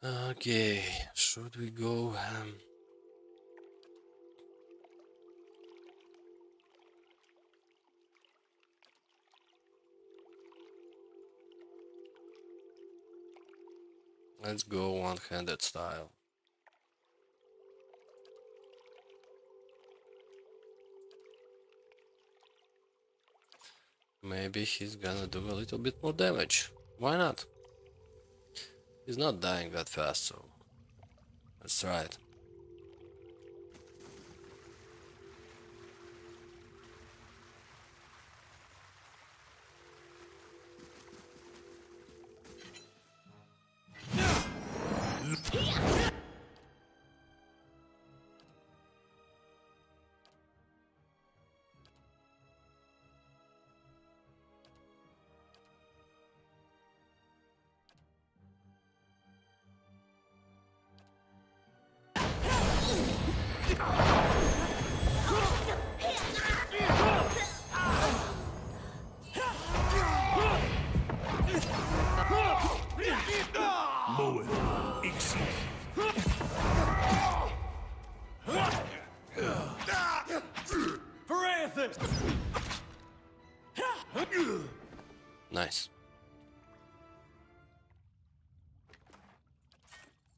Okay, should we go? Let's go one-handed style. Maybe he's gonna do a little bit more damage. Why not? He's not dying that fast, so let's try it. Nice.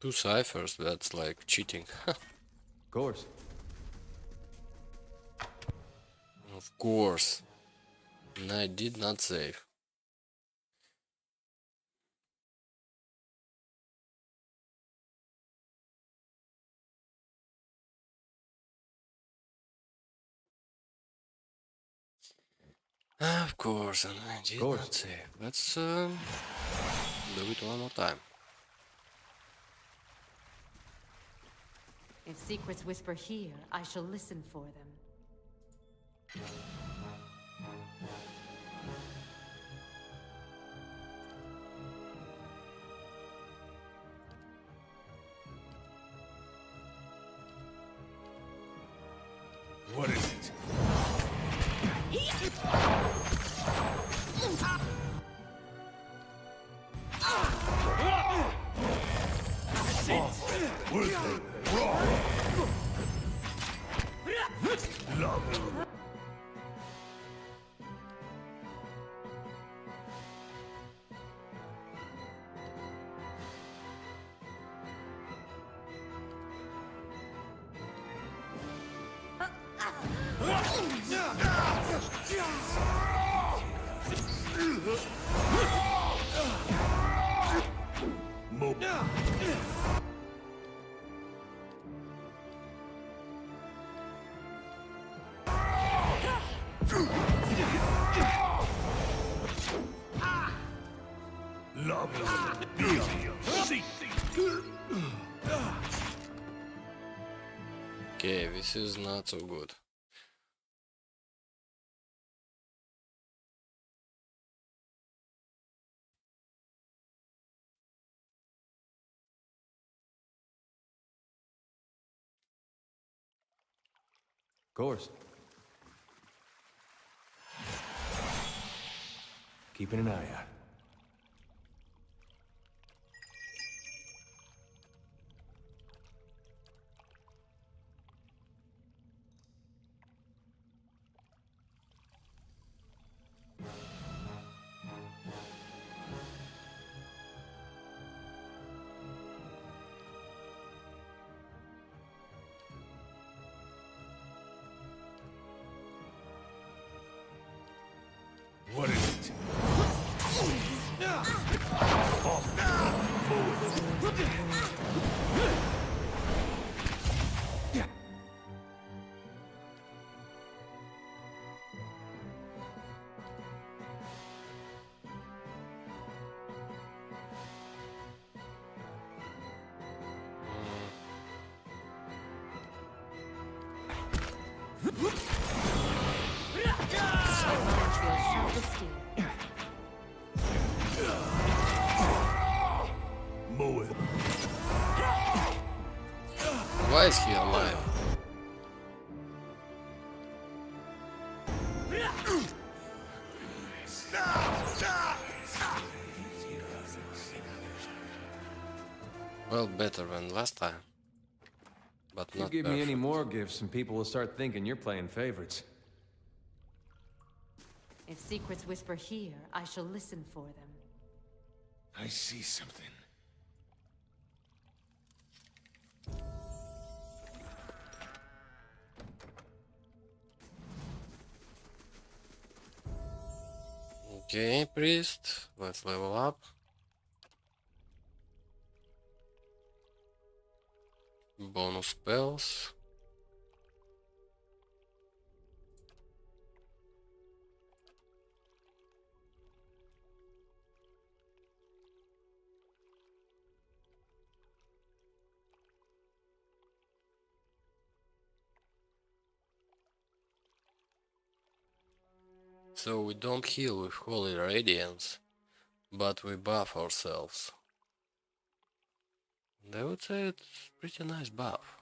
2 ciphers, that's like cheating. Of course. Of course. And I did not save. Of course, and I did not save. Let's do it one more time. If secrets whisper here, I shall listen for them. What is it? Okay, this is not so good. Of course. Keeping an eye out. What is it? My mind feels sharp as steel. Mow it. Why is he alive? Well, better than last time, but You not give me any perfect. more gifts and people will start thinking you're playing favorites. If secrets whisper here, I shall listen for them. I see something. Okay, priest, let's level up. Bonus spells. So we don't heal with Holy Radiance, but we buff ourselves. And I would say it's pretty nice buff.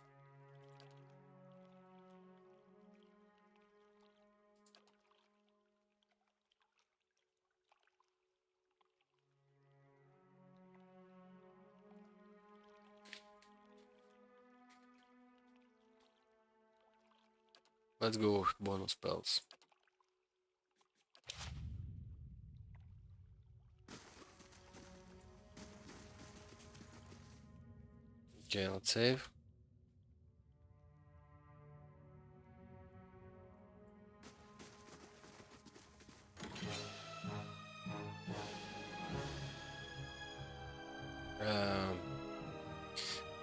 Let's go with bonus spells. Okay, let's save.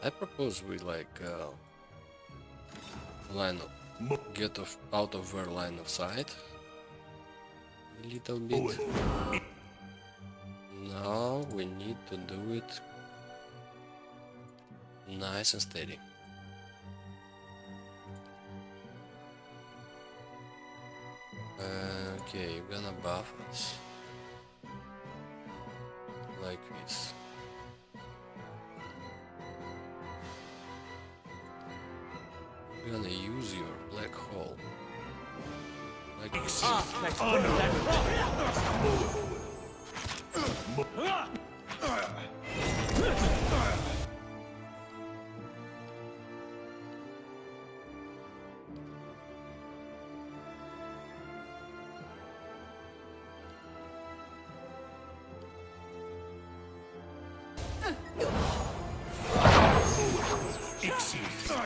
I propose we line up, out of their line of sight a little bit. Now we need to do it nice and steady. Okay, you're gonna buff us like this. You're gonna use your black hole like this.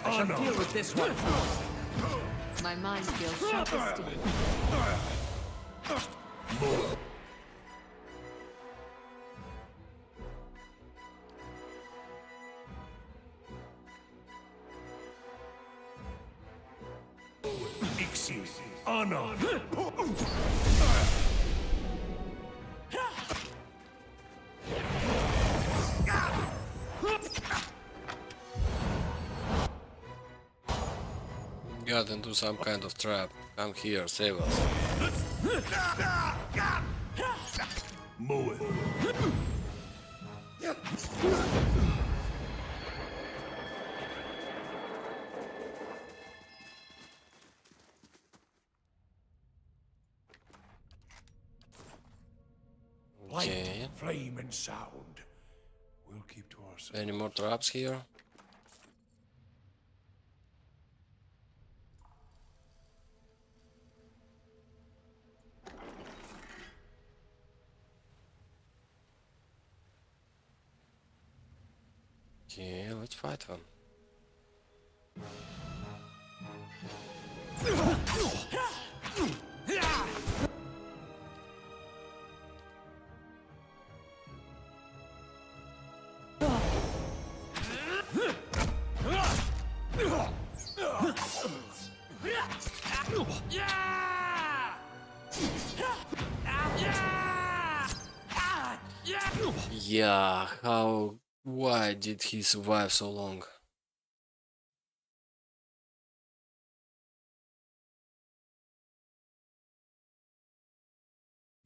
I shall deal with this one. My mind feels sharp as steel. Honor. Got into some kind of trap. Come here, save us. Mow it. Okay. Flame and sound. We'll keep to ourselves. Any more traps here? Okay, let's fight them. Yeah, why did he survive so long?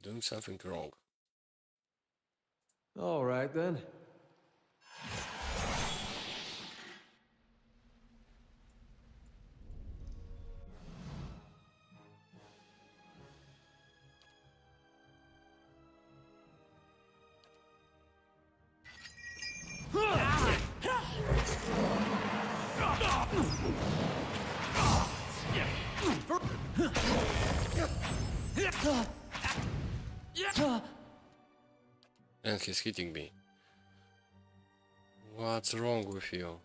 doing something wrong. All right, then. And he's hitting me. What's wrong with you?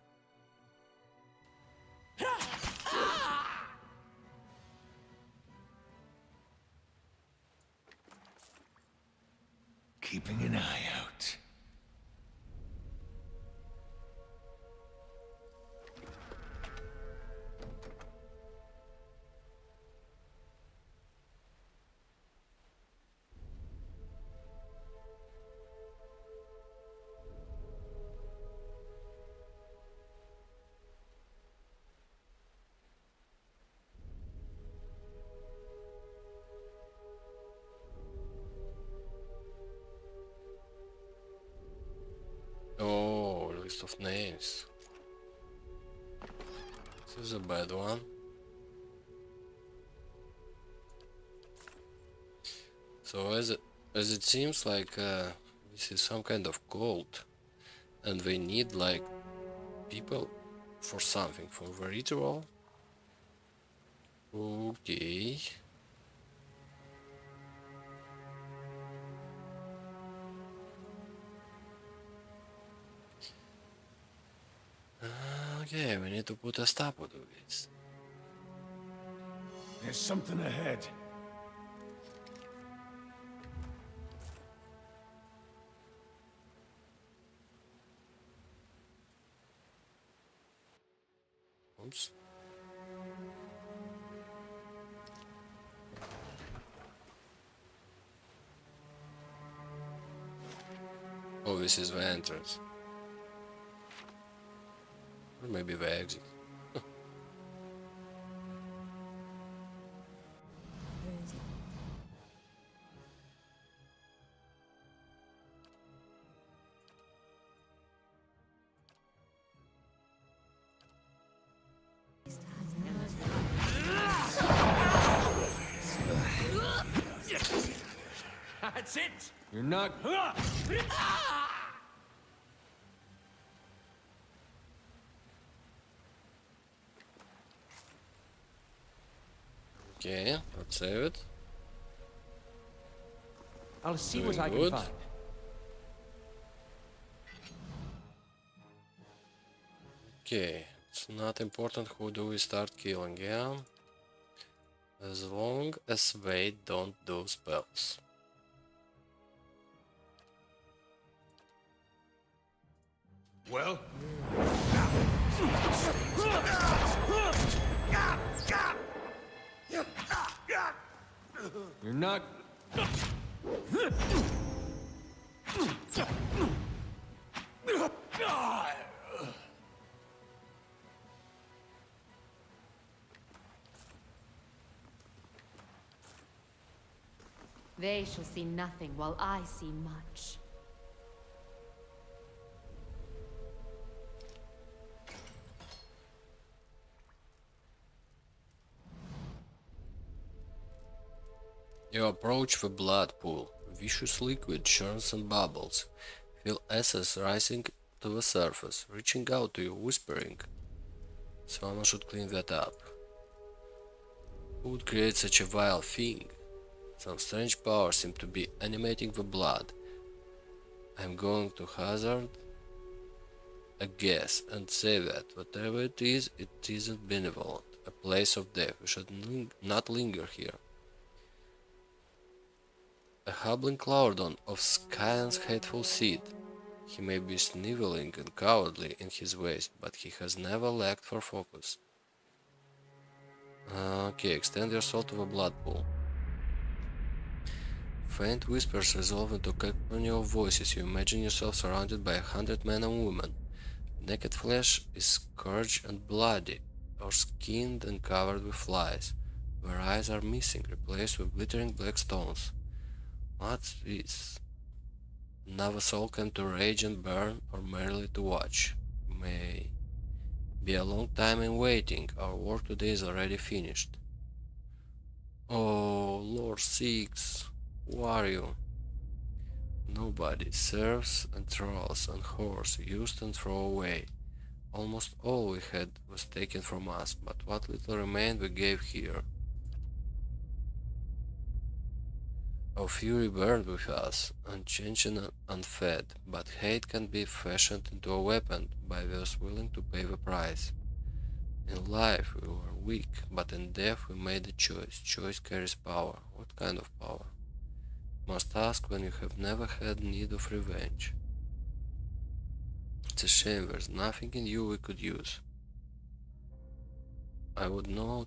Keeping an eye out. Oh, list of names. This is a bad one. So as it seems like this is some kind of cult, and they need like people for something, for the ritual. Okay. Okay, we need to put a stop to this. There's something ahead. Oops. Oh, this is the entrance. Or maybe the exit. That's it! You're not... Okay, let's save it. I'll see Doing what I can good. find. Okay, it's not important who do we start killing, yeah? As long as they don't do spells. Well? You're not... They shall see nothing while I see much. You approach the blood pool. Vicious liquid churns and bubbles. Feel essence rising to the surface, reaching out to you, whispering. Someone should clean that up. Who would create such a vile thing? Some strange power seems to be animating the blood. I'm going to hazard a guess and say that whatever it isn't benevolent. A place of death. We should not linger here. A hobbling cloudon of Skyland's hateful seed. He may be sniveling and cowardly in his ways, but he has never lacked for focus. Okay, extend your soul to the blood pool. Faint whispers resolve into cacophony of voices. You imagine yourself surrounded by 100 men and women. Naked flesh is scourged and bloody, or skinned and covered with flies. Their eyes are missing, replaced with glittering black stones. What's this? Another soul came to rage and burn, or merely to watch. May be a long time in waiting. Our work today is already finished. Oh, Lord Six, who are you? Nobody. Serfs and thralls and whores, used and thrown away. Almost all we had was taken from us, but what little remained we gave here. Our fury burned with us, unchanged and unfed, but hate can be fashioned into a weapon by those willing to pay the price. In life we were weak, but in death we made a choice. Choice carries power. What kind of power? Must ask when you have never had need of revenge. It's a shame there's nothing in you we could use. I would know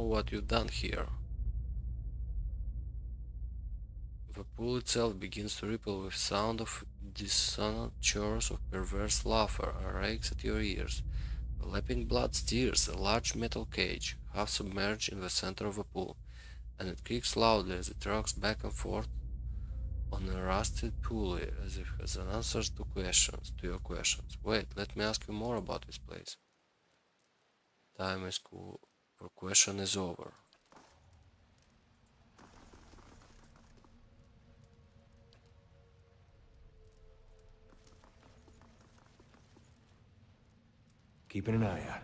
what you've done here. The pool itself begins to ripple with sound of dissonant chorus of perverse laughter and rakes at your ears. The lapping blood steers a large metal cage, half submerged in the center of the pool, and it creaks loudly as it rocks back and forth on a rusted pulley as if it has answers to your questions. Wait, let me ask you more about this place. Time is cool. Your question is over. Keeping an eye out.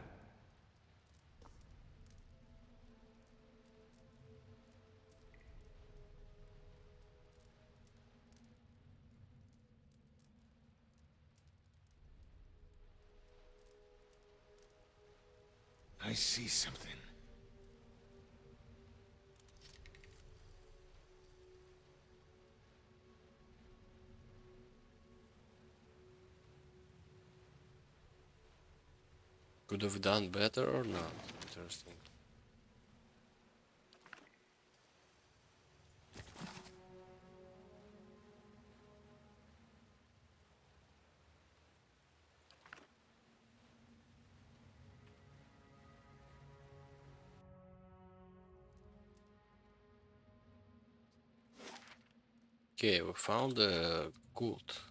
I see something. Could have done better or not? Interesting. Okay, we found a cult,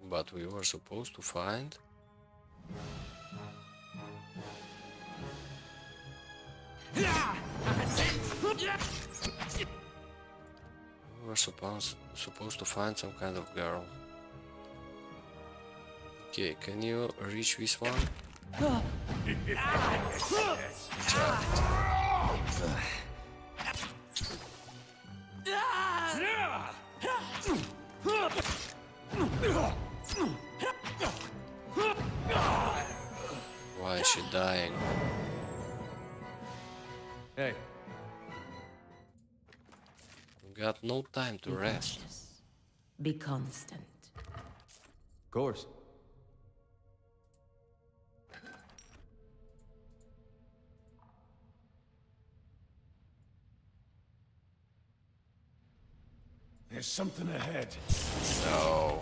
but we were supposed to find supposed to find some kind of girl. Okay, can you reach this one? Good job. Why is she dying? Hey. We got no time to rest. Be constant. Of course. There's something ahead. No.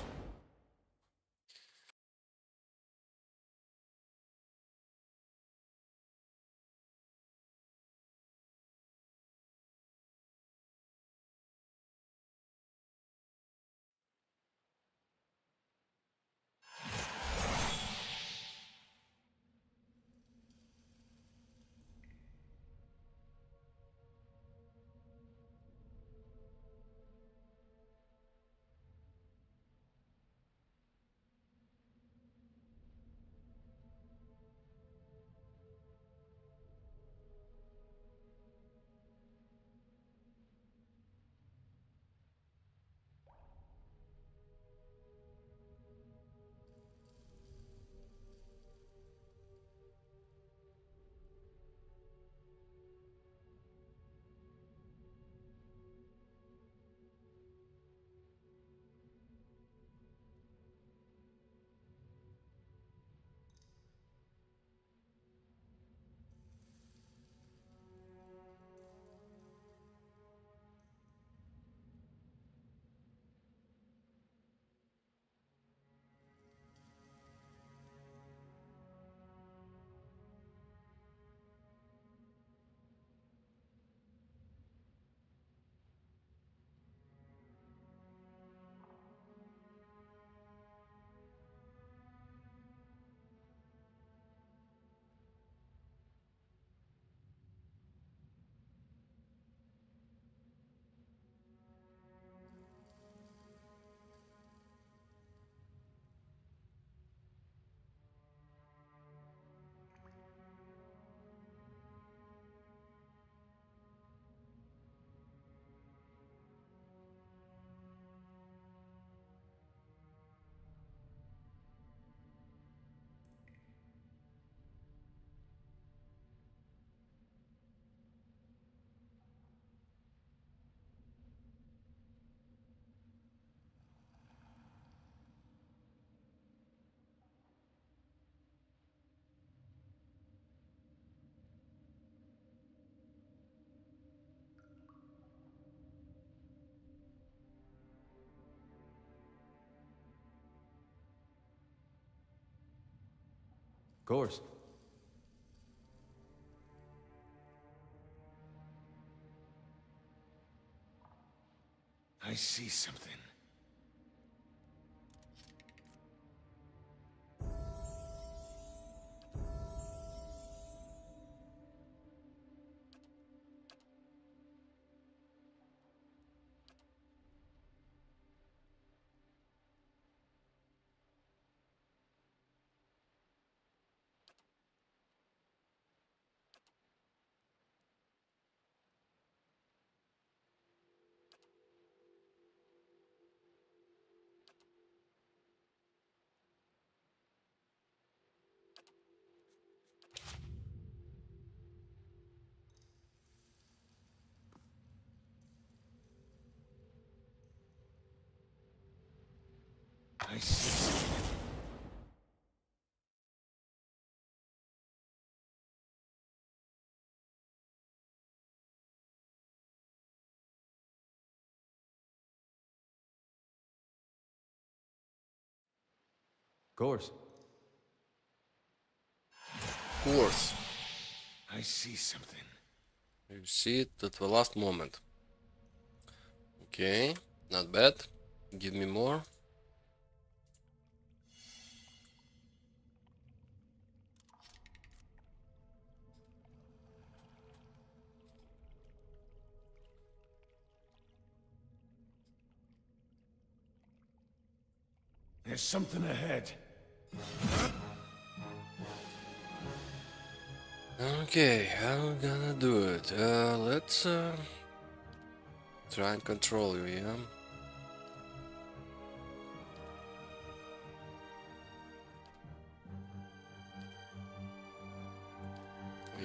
course. I see something. I see something. Course. Course. I see something. You see it at the last moment. Okay, not bad. Give me more. There's something ahead. Okay, how we gonna do it? Let's try and control you, yeah?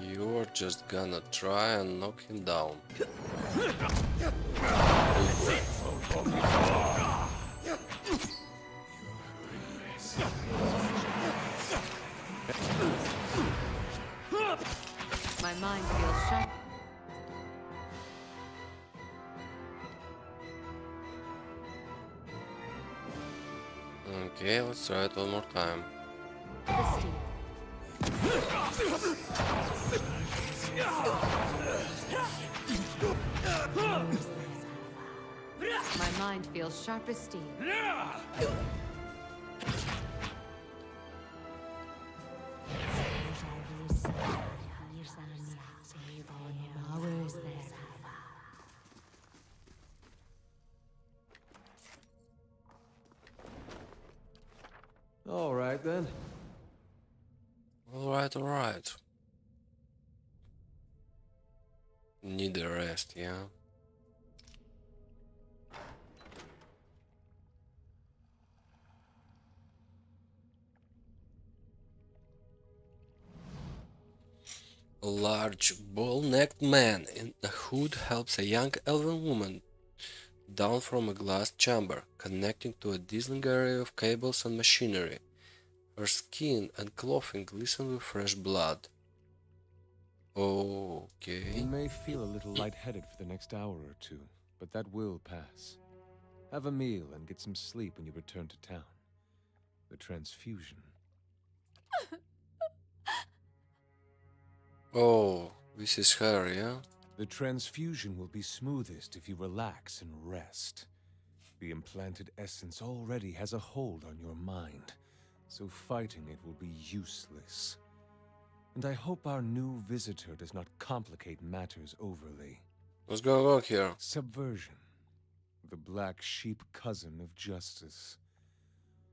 You're just gonna try and knock him down. My mind feels sharp. Okay, let's try it one more time. The steed. My mind feels sharp as steel. All right, then. Alright, alright. Need a rest, yeah? A large, bull-necked man in a hood helps a young elven woman down from a glass chamber, connecting to a dazzling array of cables and machinery. Her skin and clothing glisten with fresh blood. Okay. You may feel a little lightheaded for the next hour or two, but that will pass. Have a meal and get some sleep when you return to town. The transfusion. Oh, this is her, yeah? The transfusion will be smoothest if you relax and rest. The implanted essence already has a hold on your mind, so fighting it will be useless. And I hope our new visitor does not complicate matters overly. What's going on here? Subversion. The black sheep cousin of justice.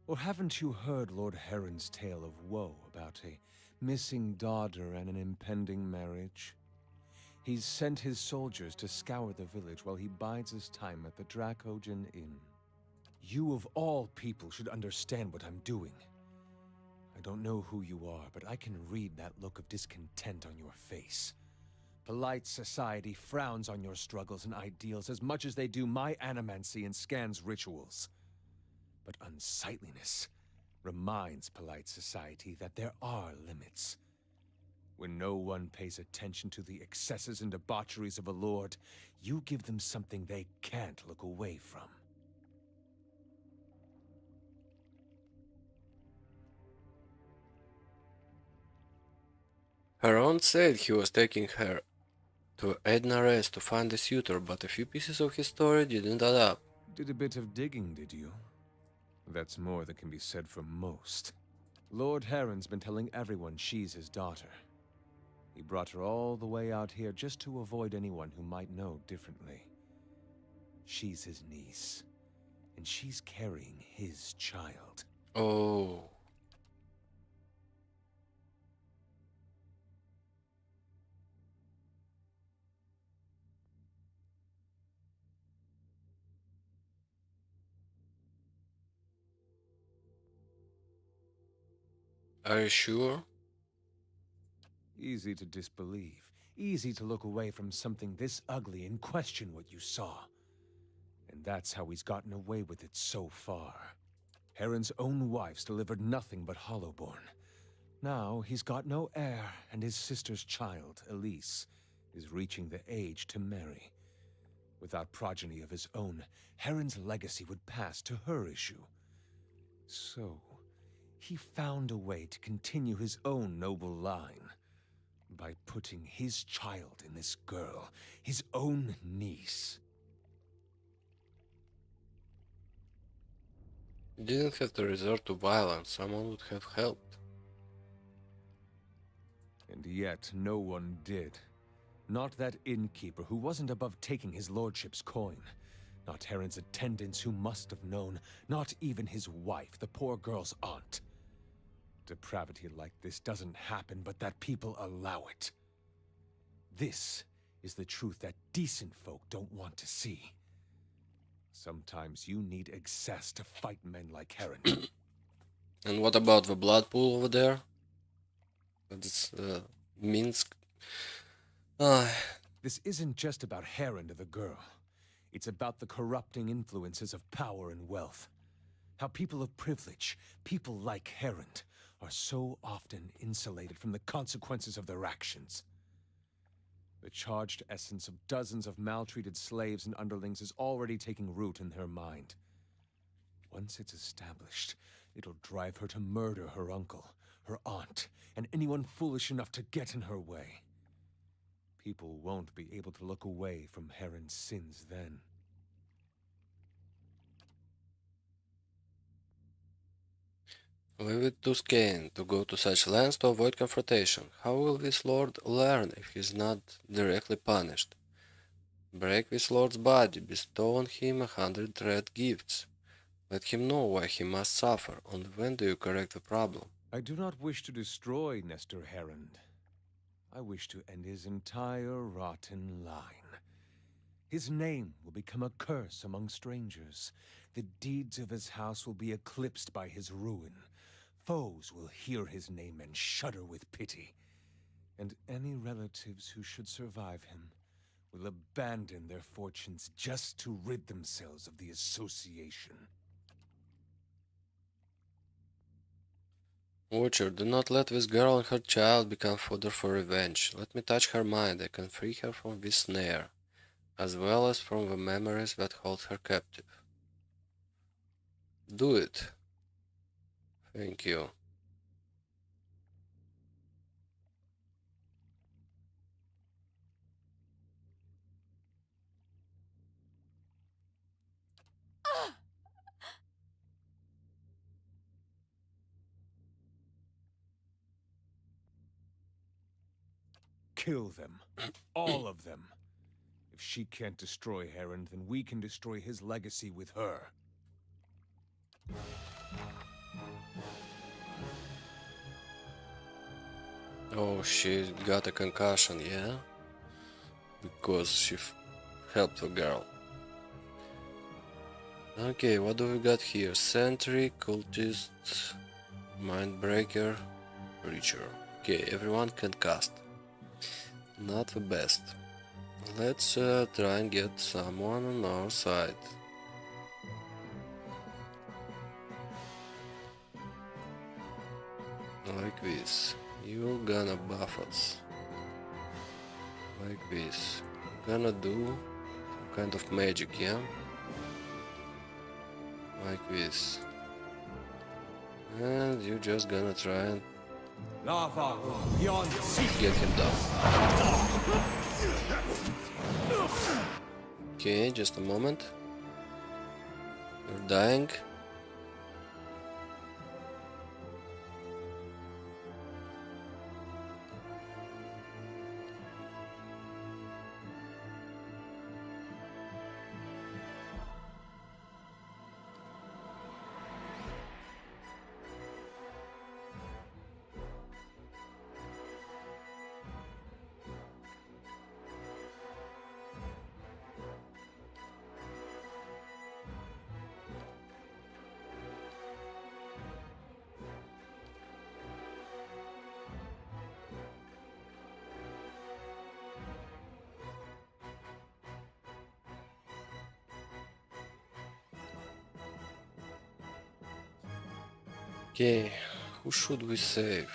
Or haven't you heard Lord Heron's tale of woe about a missing daughter and an impending marriage? He's sent his soldiers to scour the village while he bides his time at the Dracogen Inn. You of all people should understand what I'm doing. I don't know who you are, but I can read that look of discontent on your face. Polite society frowns on your struggles and ideals as much as they do my animancy and Scan's rituals. But unsightliness reminds polite society that there are limits. When no one pays attention to the excesses and debaucheries of a lord, you give them something they can't look away from. Her aunt said he was taking her to Ednares to find a suitor, but a few pieces of his story didn't add up. Did a bit of digging, did you? That's more than can be said for most. Lord Heron's been telling everyone she's his daughter. He brought her all the way out here just to avoid anyone who might know differently. She's his niece, and she's carrying his child. Oh. Are you sure? Easy to disbelieve. Easy to look away from something this ugly and question what you saw. And that's how he's gotten away with it so far. Heron's own wife's delivered nothing but Hollowborn. Now he's got no heir, and his sister's child, Elise, is reaching the age to marry. Without progeny of his own, Heron's legacy would pass to her issue. So, he found a way to continue his own noble line. By putting his child in this girl, his own niece. You didn't have to resort to violence, someone would have helped. And yet, no one did. Not that innkeeper who wasn't above taking his lordship's coin. Not Heron's attendants who must have known. Not even his wife, the poor girl's aunt. Depravity like this doesn't happen, but that people allow it. This is the truth that decent folk don't want to see. Sometimes you need excess to fight men like Heron. And what about the blood pool over there? That's Minsk. This isn't just about Heron to the girl. It's about the corrupting influences of power and wealth. How people of privilege, people like Heron, are so often insulated from the consequences of their actions. The charged essence of dozens of maltreated slaves and underlings is already taking root in her mind. Once it's established, it'll drive her to murder her uncle, her aunt, and anyone foolish enough to get in her way. People won't be able to look away from Heron's sins then. Leave it to Skane to go to such lengths to avoid confrontation. How will this lord learn if he's not directly punished? Break this lord's body, bestow on him 100 red gifts. Let him know why he must suffer. Only when do you correct the problem? I do not wish to destroy Nestor Heron. I wish to end his entire rotten line. His name will become a curse among strangers. The deeds of his house will be eclipsed by his ruin. Foes will hear his name and shudder with pity. And any relatives who should survive him will abandon their fortunes just to rid themselves of the association. Watcher, do not let this girl and her child become fodder for revenge. Let me touch her mind. I can free her from this snare, as well as from the memories that hold her captive. Do it. Thank you. Kill them. All of them. If she can't destroy Heron, then we can destroy his legacy with her. Oh, she got a concussion, yeah? Because she helped the girl. Okay, what do we got here? Sentry, cultist, mindbreaker, preacher. Okay, everyone can cast. Not the best. Let's try and get someone on our side. Like this. You're gonna buff us. Like this. I'm gonna do some kind of magic, yeah? Like this. And you're just gonna try and Lava beyond sea. Get him down. Okay, just a moment. You're dying. Okay, who should we save?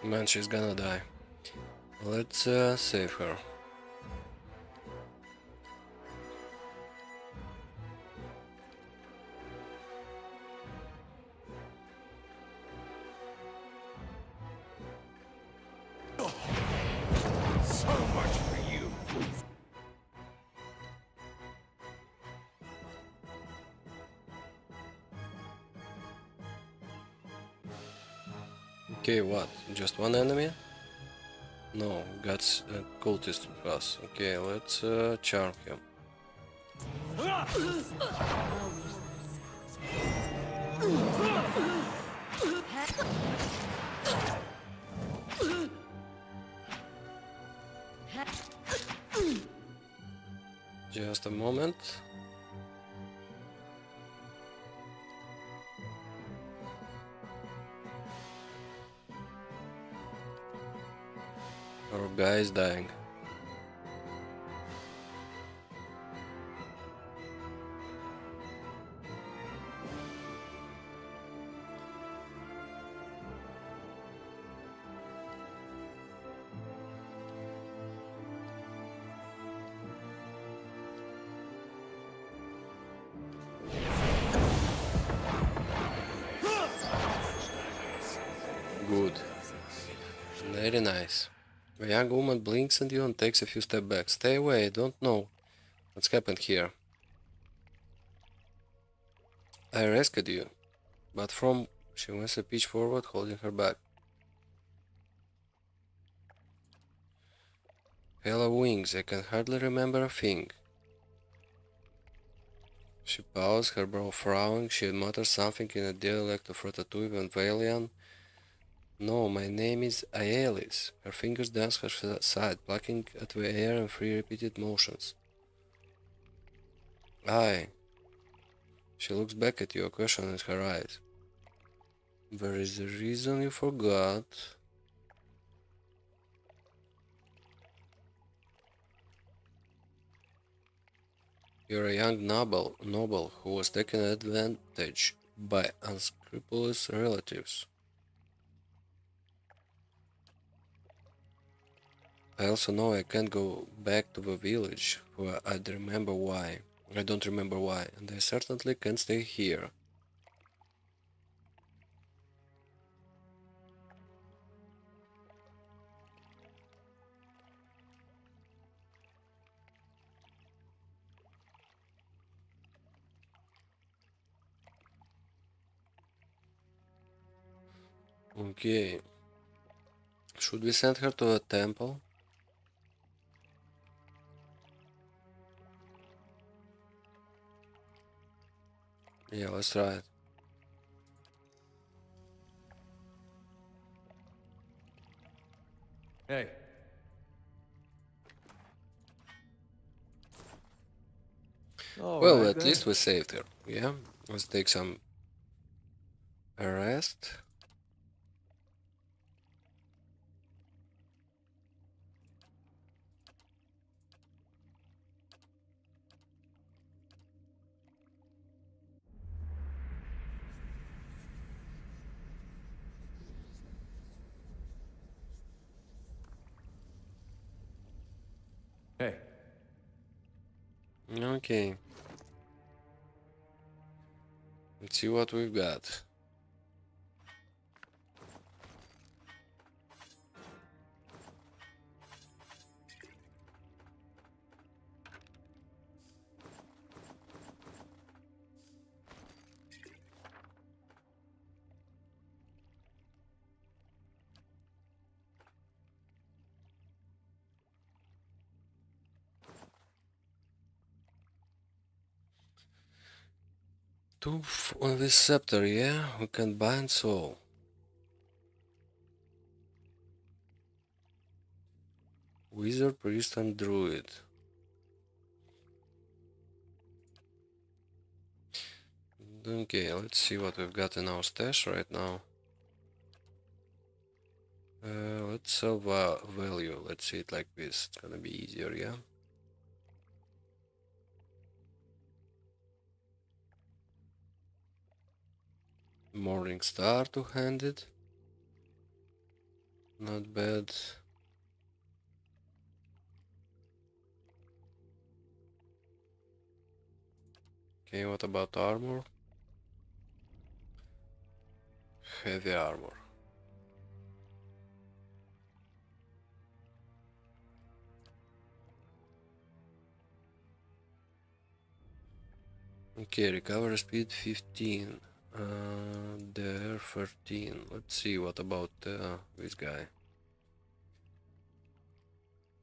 Man, she's gonna die. Let's save her. So much for you. Okay, what? Just one enemy? No, got a cultist with us. Okay, let's charm him. Just a moment. Our guy is dying. Good. Very nice. A young woman blinks at you and takes a few steps back. Stay away, I don't know what's happened here. I rescued you, but from... She wants a pitch forward, holding her back. Hello, Wings, I can hardly remember a thing. She paused, her brow frowning. She mutters something in a dialect of Ratatouille and Valian. No, my name is Aelis. Her fingers dance her side, plucking at the air in 3 repeated motions. Aye. She looks back at you, a question in her eyes. There is a reason you forgot. You're a young noble who was taken advantage by unscrupulous relatives. I also know I can't go back to the village, where I don't remember why, and I certainly can't stay here. Okay. Should we send her to a temple? Yeah, let's try it. Hey. All Well, right at then. least we saved her. Yeah, let's take some rest. Hey. Okay. Let's see what we've got. On this scepter, yeah? We can bind soul. Wizard, priest, and druid. Okay, let's see what we've got in our stash right now. Let's sell value. Let's see it like this. It's gonna be easier, yeah? Morning Star two-handed. Not bad. Okay, what about armor? Heavy armor. Okay, recovery speed 15. There 13. Let's see, what about this guy?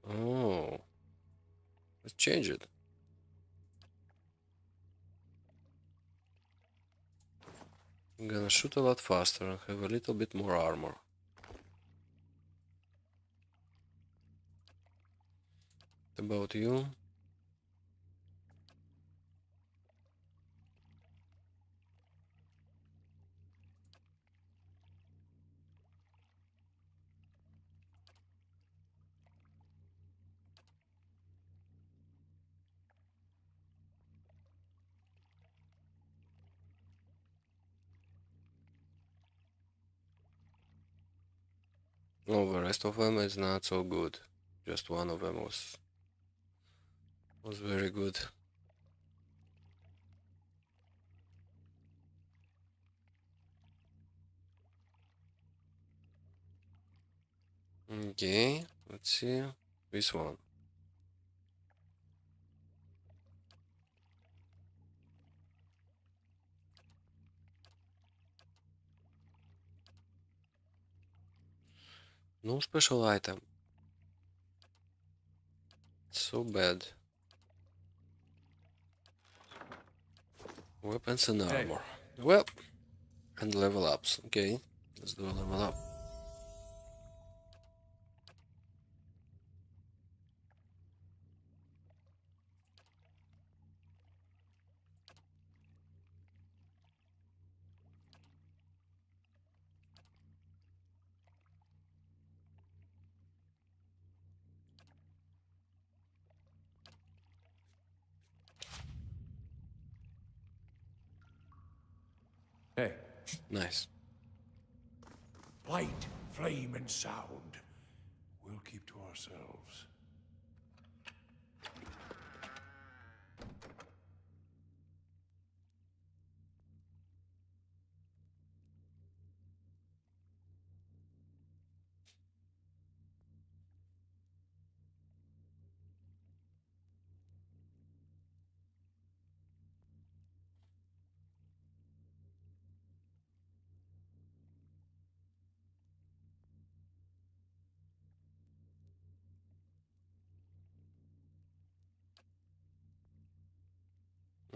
Oh, let's change it. I'm gonna shoot a lot faster and have a little bit more armor. What about you? Oh, the rest of them is not so good. Just one of them was very good. Okay, let's see this one. No special item. So bad. Weapons and Hey. armor. Well, and level ups. Okay, let's do a level up. Hey. Nice. Light, flame, and sound. We'll keep to ourselves.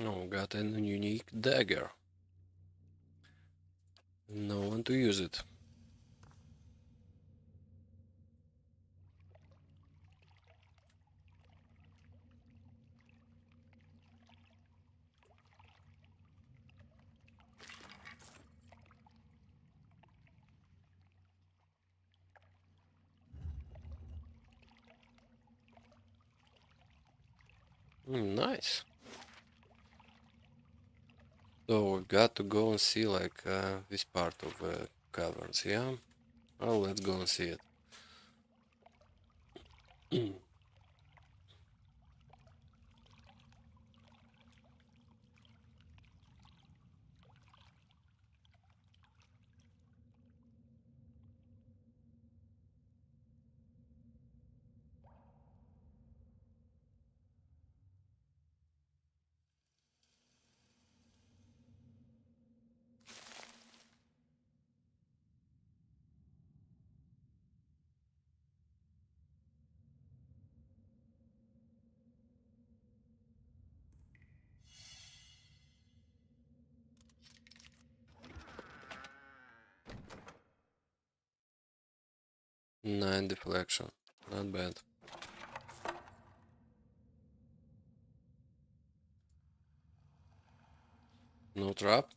Oh, got a unique dagger. No one to use it. Nice. So we got to go and see like this part of caverns, yeah? Oh, let's go and see it. 9 deflection. Not bad. No trap?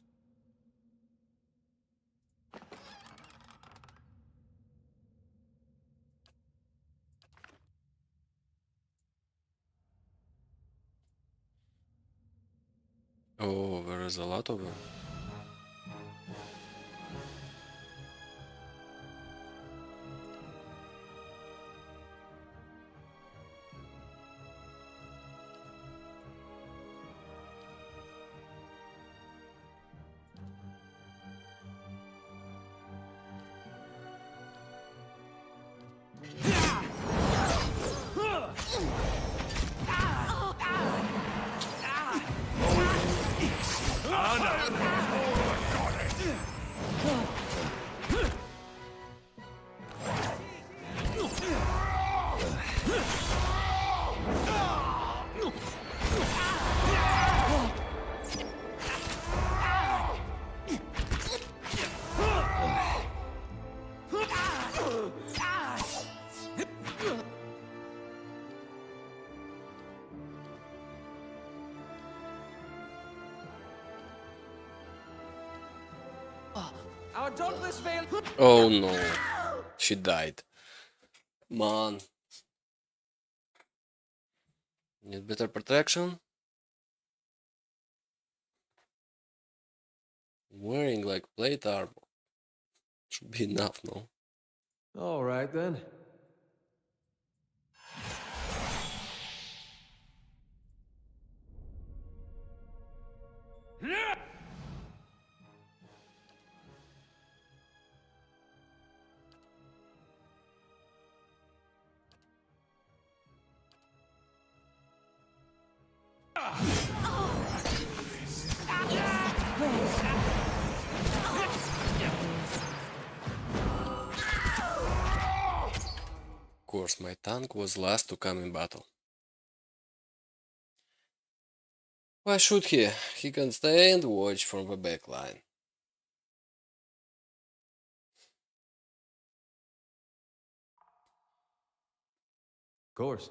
Oh, there is a lot of them. Oh no, she died. Come on. Need better protection? Wearing like plate armor. Should be enough, no? All right then. Of course, my tank was last to come in battle. Why should he? He can stay and watch from the back line. Of course.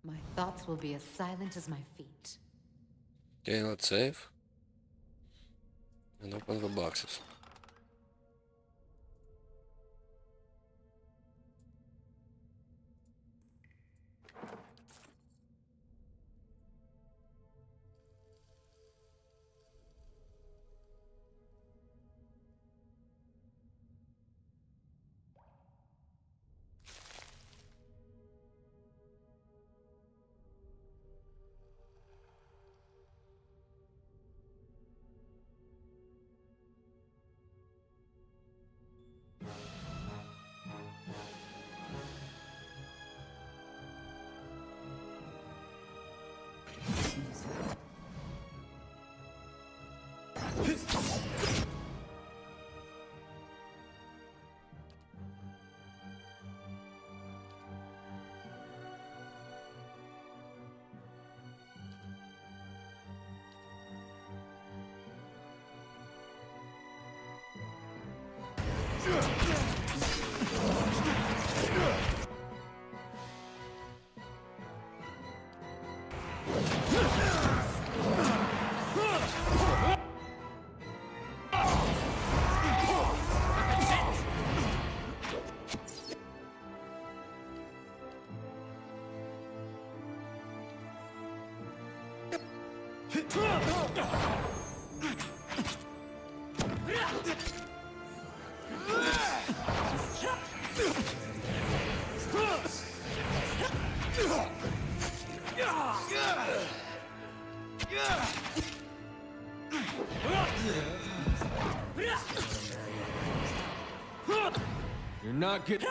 My thoughts will be as silent as my feet. Okay, let's save. And open the boxes. You're not getting...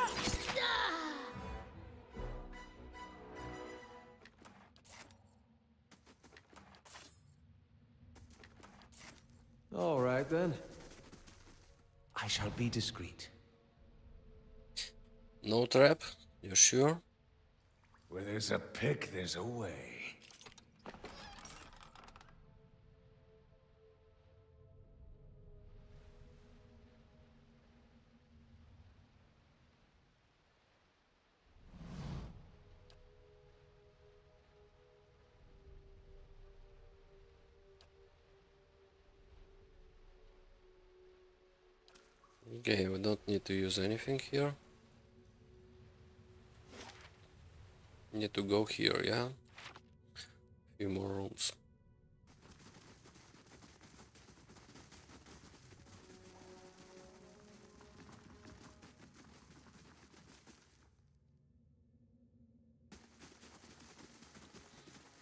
All right, then. I shall be discreet. No trap? You sure? Where there's a pick, there's a way. Okay, we don't need to use anything here. Need to go here, yeah? Few more rooms.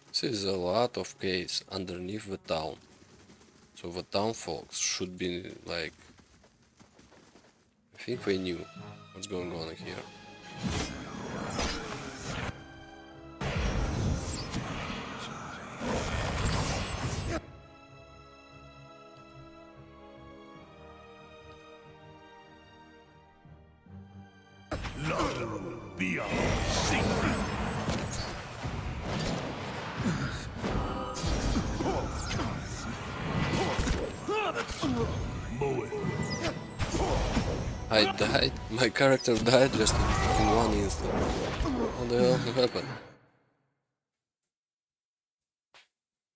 This is a lot of caves underneath the town. So the town folks should be like... I think they knew what's going on here. Be our secret. I died? My character died just in one instant. What the hell happened?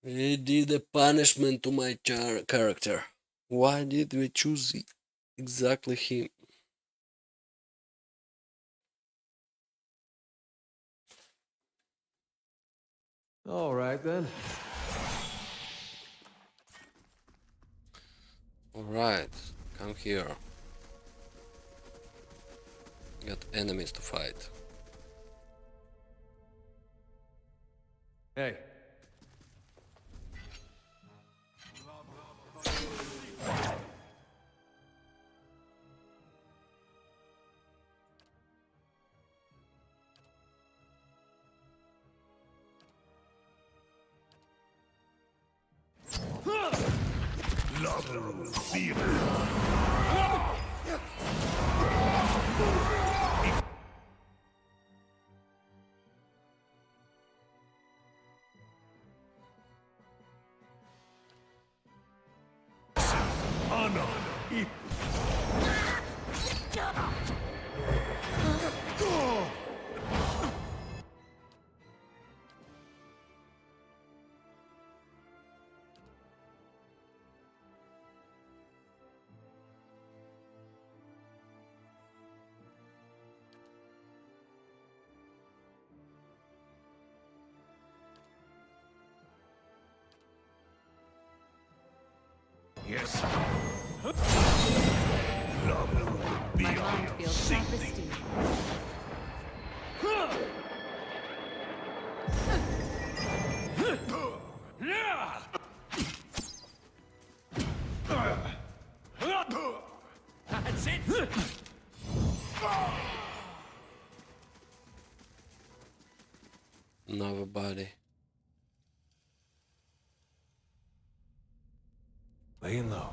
We did a punishment to my character. Why did we choose exactly him? All right, then. Alright, come here. Got enemies to fight. Hey. Yes. My mind feels sharp as steel. That's it! Another body. Laying low.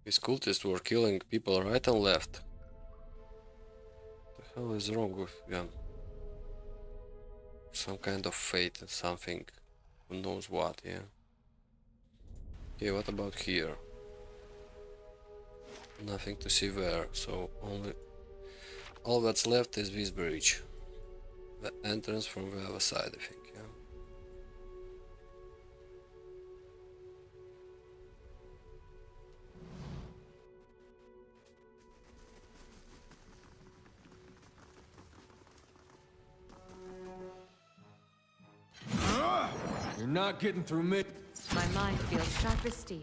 These cultists were killing people right and left. What the hell is wrong with them? Some kind of fate and something. Who knows what, yeah. Okay, what about here? Nothing to see there, so all that's left is this bridge. The entrance from the other side, I think, yeah. You're not getting through me. My mind feels sharp as steel.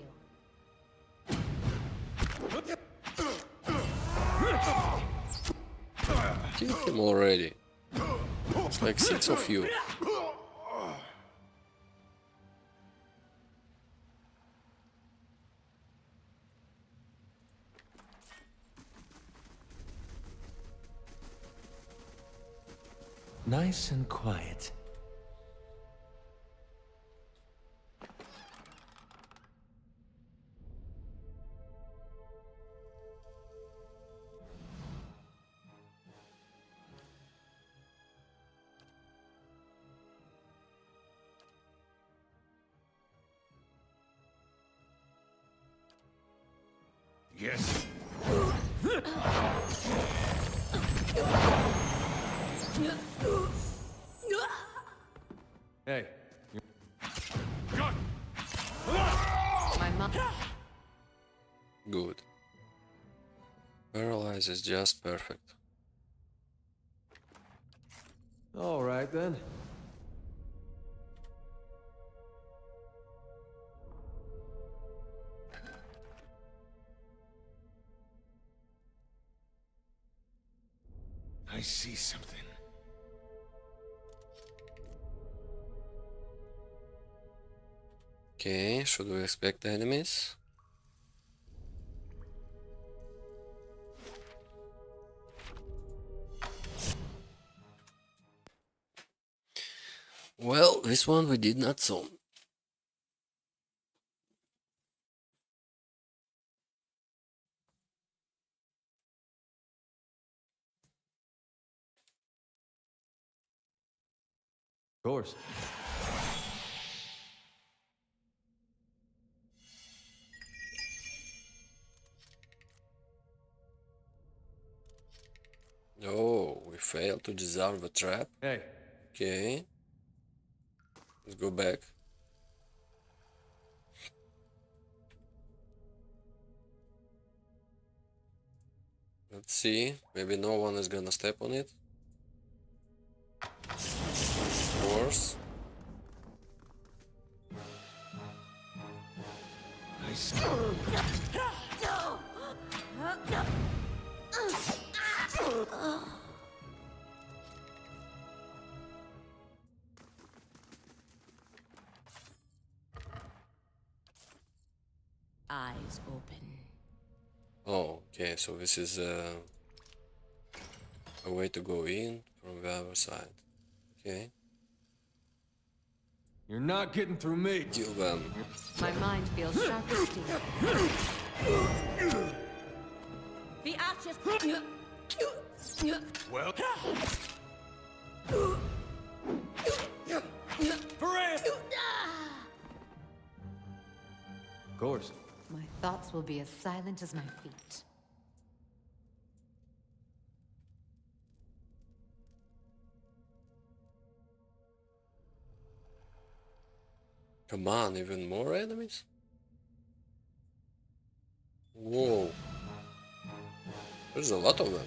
Kill him already. It's like 6 of you. Nice and quiet. Yes. Hey. My mind. Good. Paralyze is just perfect. All right then. I see something. Okay, should we expect enemies? Well, this one we did not zone. Of course. Oh, we failed to disarm the trap. Hey. Okay. Let's go back. Let's see. Maybe no one is gonna step on it. Of course. I see. Eyes open. Oh, okay. So this is a way to go in from the other side. Okay. You're not getting through me. Kill them. My mind feels sharp as steel. The archers. Well, Of course. My thoughts will be as silent as my feet. Come on, even more enemies? Whoa. There's a lot of them.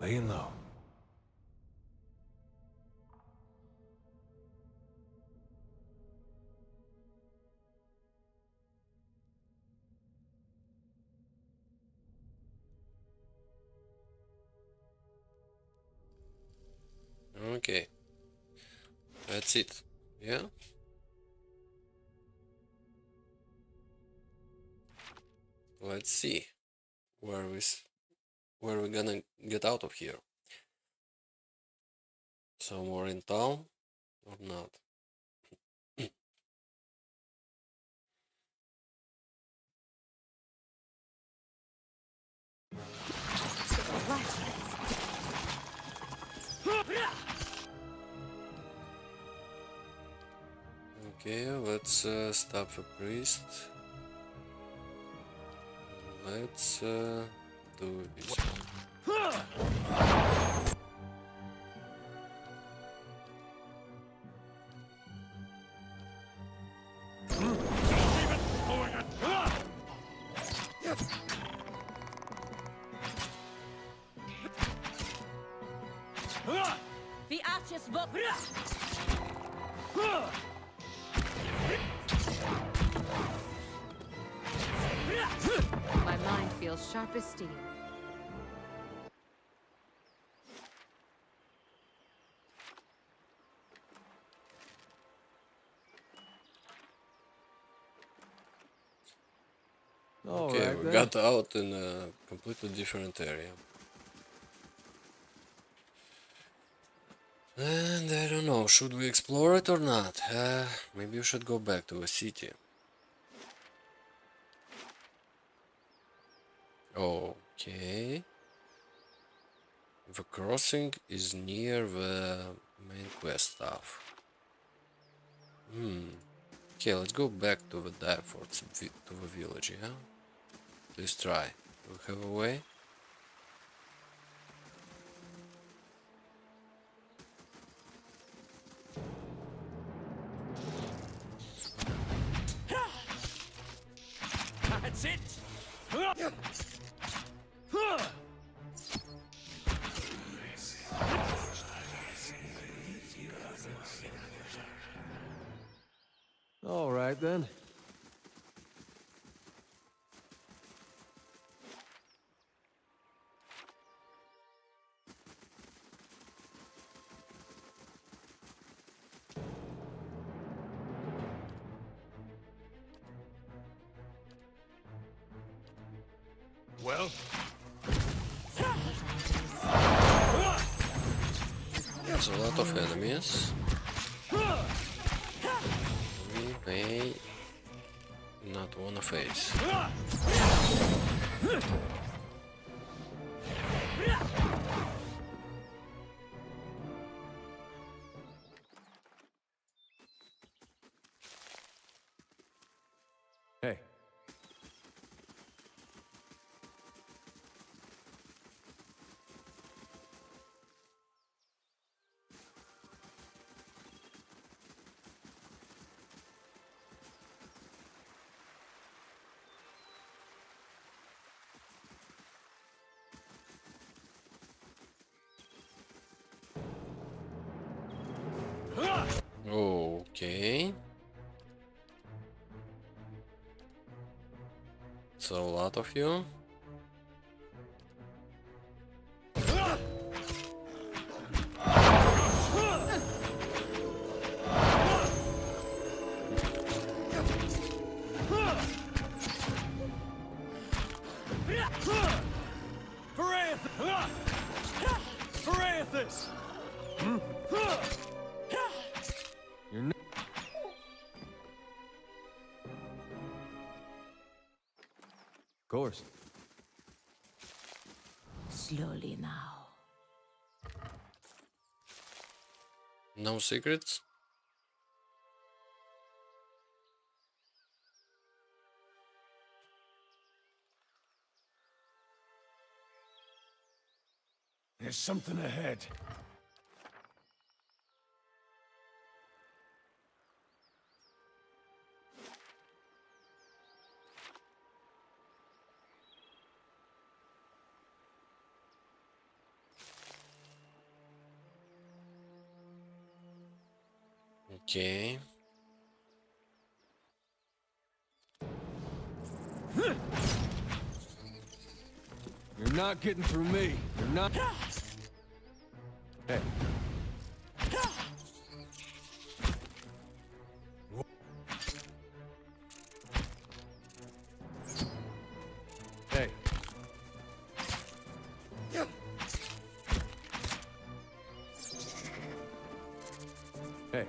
Laying low. Okay. That's it. Yeah? Let's see where we're gonna get out of here. Somewhere in town or not? Okay, let's stop the priest. Let's do this. The archers will. My mind feels sharp as steel. Okay, Alright we then. got out in a completely different area. And I don't know, should we explore it or not? Maybe we should go back to the city. Okay. The crossing is near the main quest stuff. Okay, let's go back to the Dyrford, to the village, yeah? Please try. Do we have a way? That's it! Alright then. well, There's a lot of enemies. We may not wanna face. Hey. Okay. It's a lot of you. You're not. Of course. Slowly now. No secrets? There's something ahead. Okay. You're not getting through me. You're not. Hey. Hey. Hey.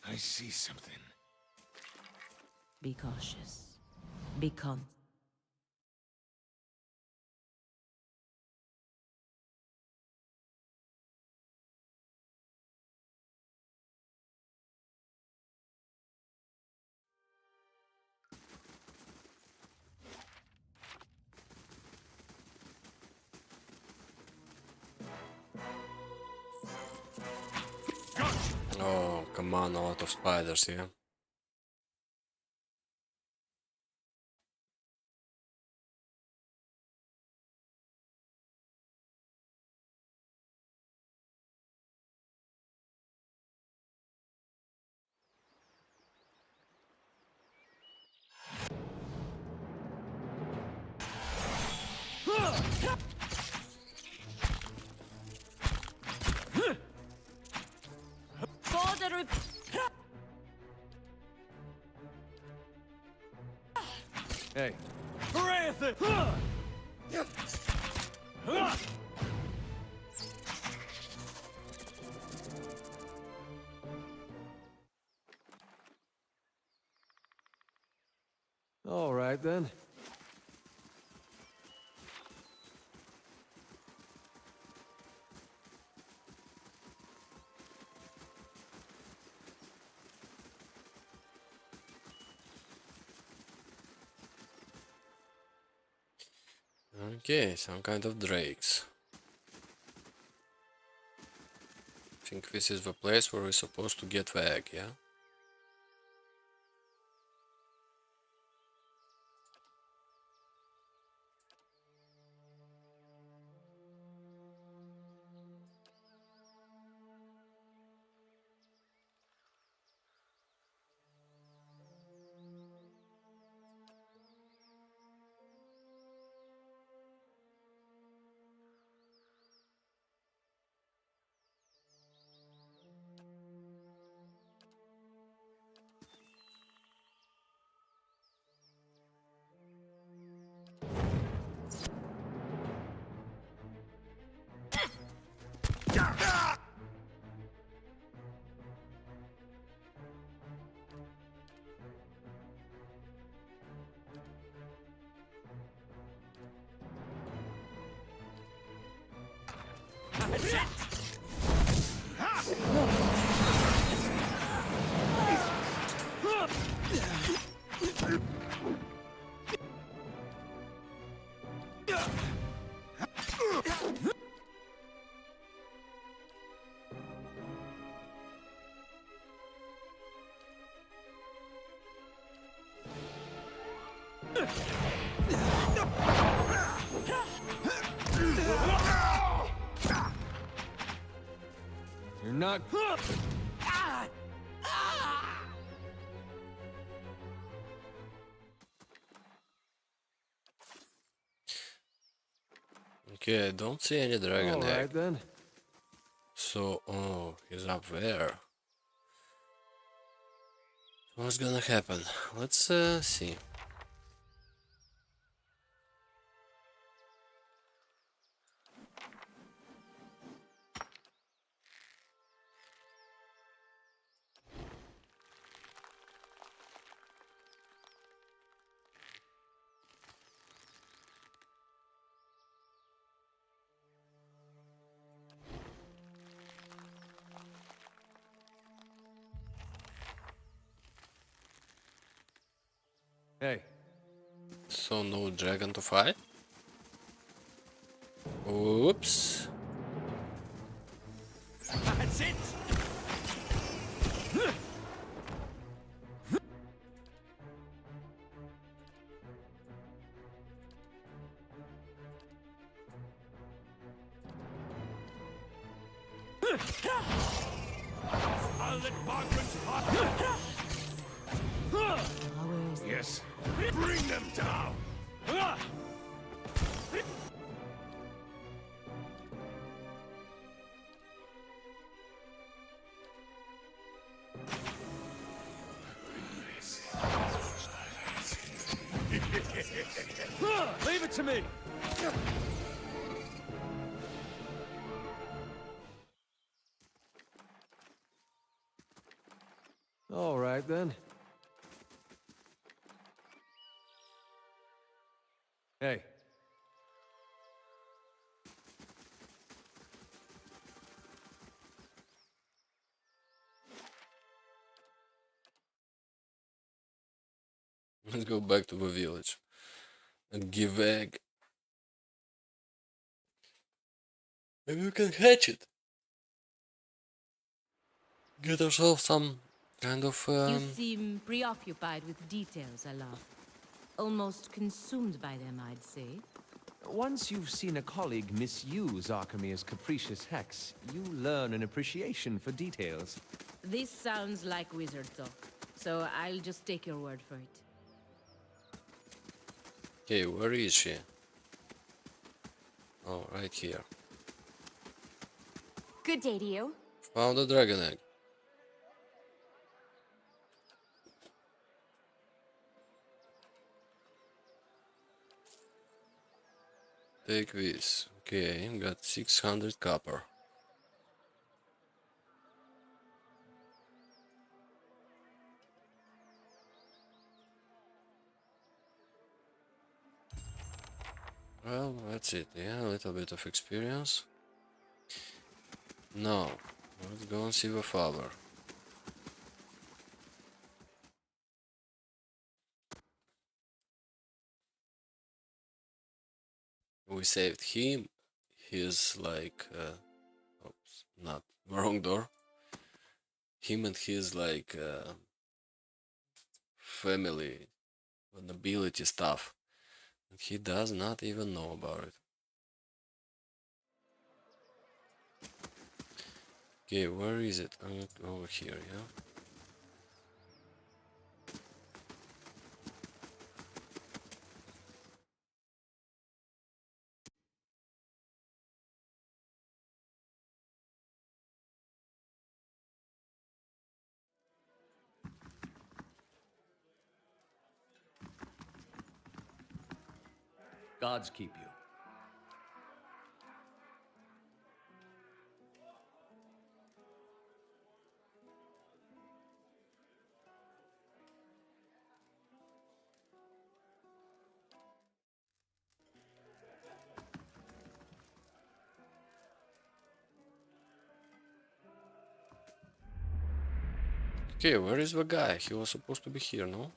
I see something. Be cautious. Be con. Oh, come on, a lot of spiders here. Border. Hey. All right then. Okay, some kind of drakes. I think this is the place where we're supposed to get the egg, yeah? You're not... Okay, I don't see any dragon egg. Alright then. So, oh, he's up there. What's gonna happen? Let's see. Hey. So no dragon to fight? Oops. That's it! I'll let Margaret's Yes. Bring them down! Leave it to me! Alright then. Hey. Let's go back to the village and give egg. Maybe we can hatch it. Get ourselves some kind of You seem preoccupied with details, Alaf. Almost consumed by them, I'd say. Once you've seen a colleague misuse Archimia's capricious hex, you learn an appreciation for details. This sounds like wizard talk, so I'll just take your word for it. Okay, where is she? Oh, right here. Good day to you. Found a dragon egg. Take this. Okay, got 600 copper. Well, that's it. Yeah, a little bit of experience. Now, let's go and see the father. We saved him. He's like, oops, not wrong door. Him and his like family, nobility stuff. And he does not even know about it. Okay, where is it? Over here, yeah. Gods keep you. Okay, where is the guy? He was supposed to be here, no?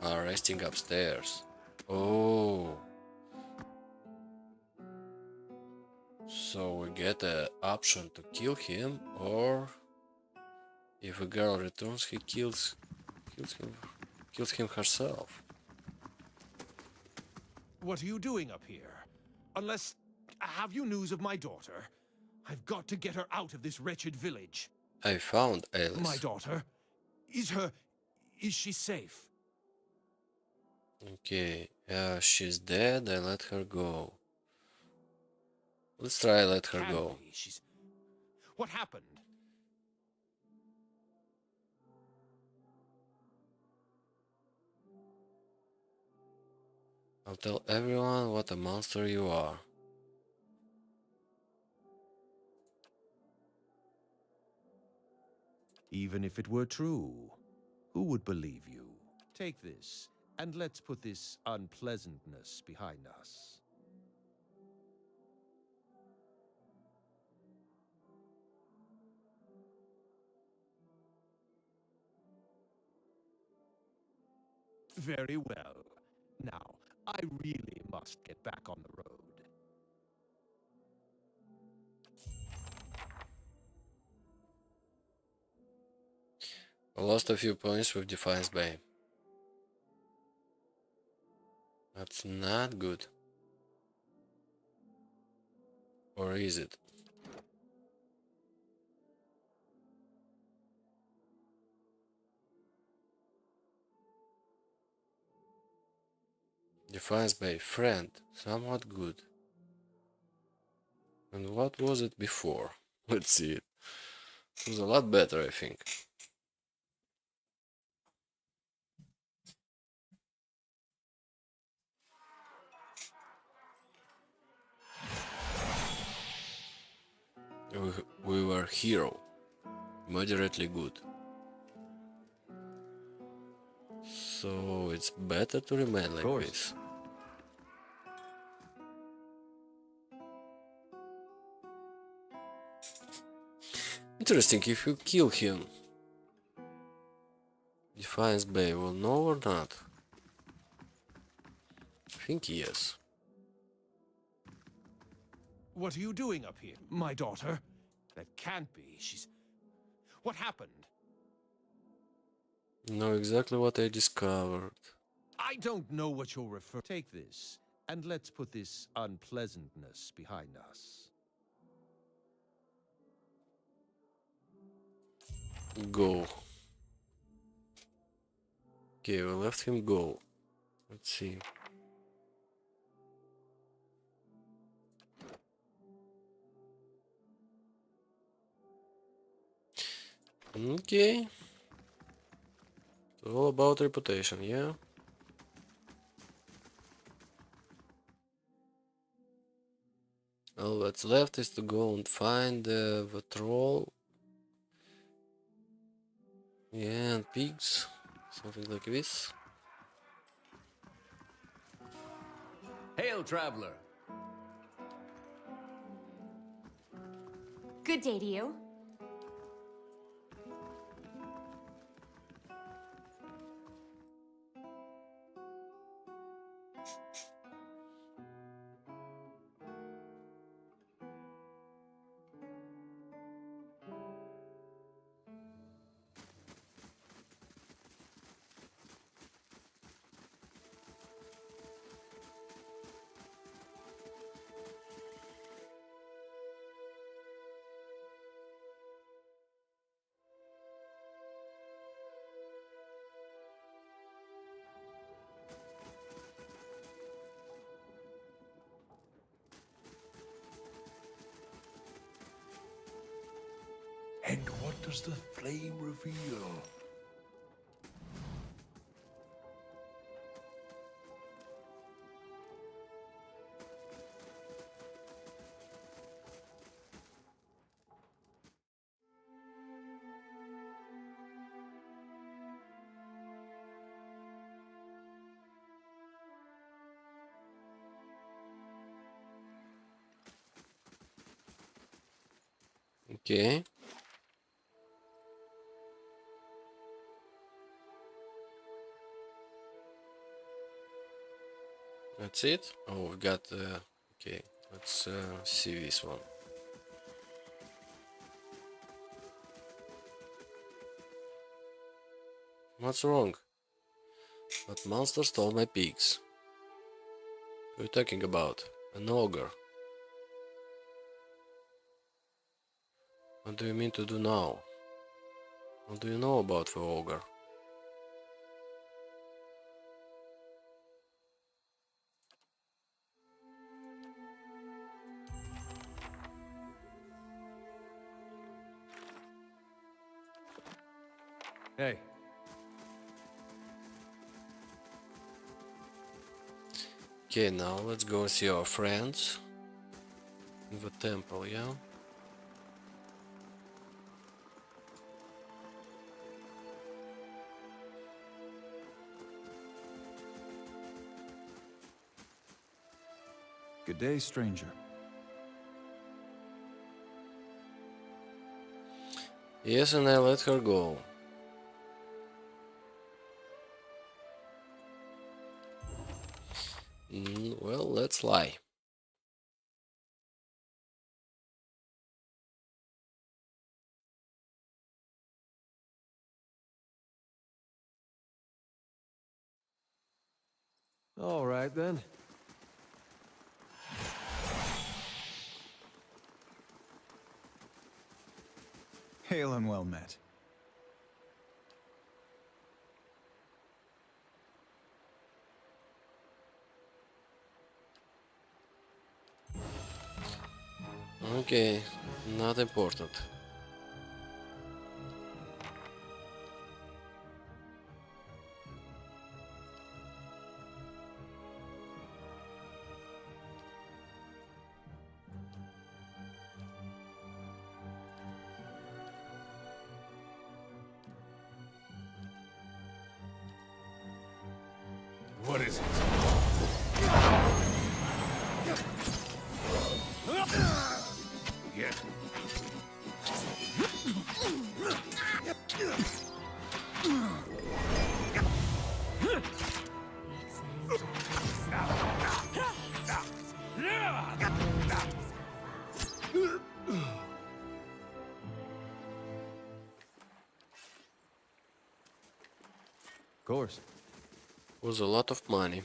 Ah, resting upstairs. Oh. So we get the option to kill him, or if a girl returns, he kills him herself. What are you doing up here? Unless... Have you news of my daughter? I've got to get her out of this wretched village. I found My Alice. daughter? Is she safe? Okay, she's dead. I let her go. Let's try let her Can't go. be. What happened? I'll tell everyone what a monster you are. Even if it were true, who would believe you? Take this, and let's put this unpleasantness behind us. Very well. Now, I really must get back on the road. I lost a few points with Defiance Bay. That's not good. Or is it? Defiance Bay, friend, somewhat good. And what was it before? Let's see it. It was a lot better, I think. We were hero, moderately good. So it's better to remain like this. Interesting, if you kill him, Defiance Bay will know or not? I think yes. What are you doing up here? My daughter? That can't be. What happened? Know exactly what I discovered. I don't know what you'll refer. Take this, and let's put this unpleasantness behind us. Go. Okay, we left him go. Let's see. Okay. It's all about reputation, yeah? All that's left is to go and find the troll. Yeah, and pigs. Something like this. Hail, traveler! Good day to you. And what does the flame reveal? Okay. That's it? Oh, we got... okay, let's see this one. What's wrong? What monster stole my pigs? What are you talking about? An ogre. What do you mean to do now? What do you know about the ogre? Hey. Okay, now let's go see our friends in the temple, yeah? Good day, stranger. Yes, and I let her go. Well, let's lie. All right, then. Hail and well met. Okay, not important. What is it? Yeah. Of course. Was a lot of money.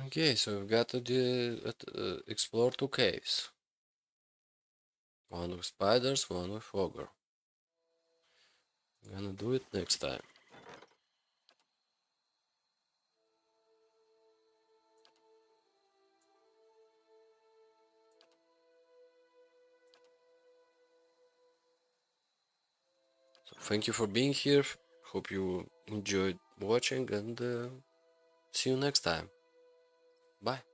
Okay, so we've got to explore two caves. One with spiders, one with ogre. I'm gonna do it next time. So thank you for being here. Hope you enjoyed watching and see you next time. Bye.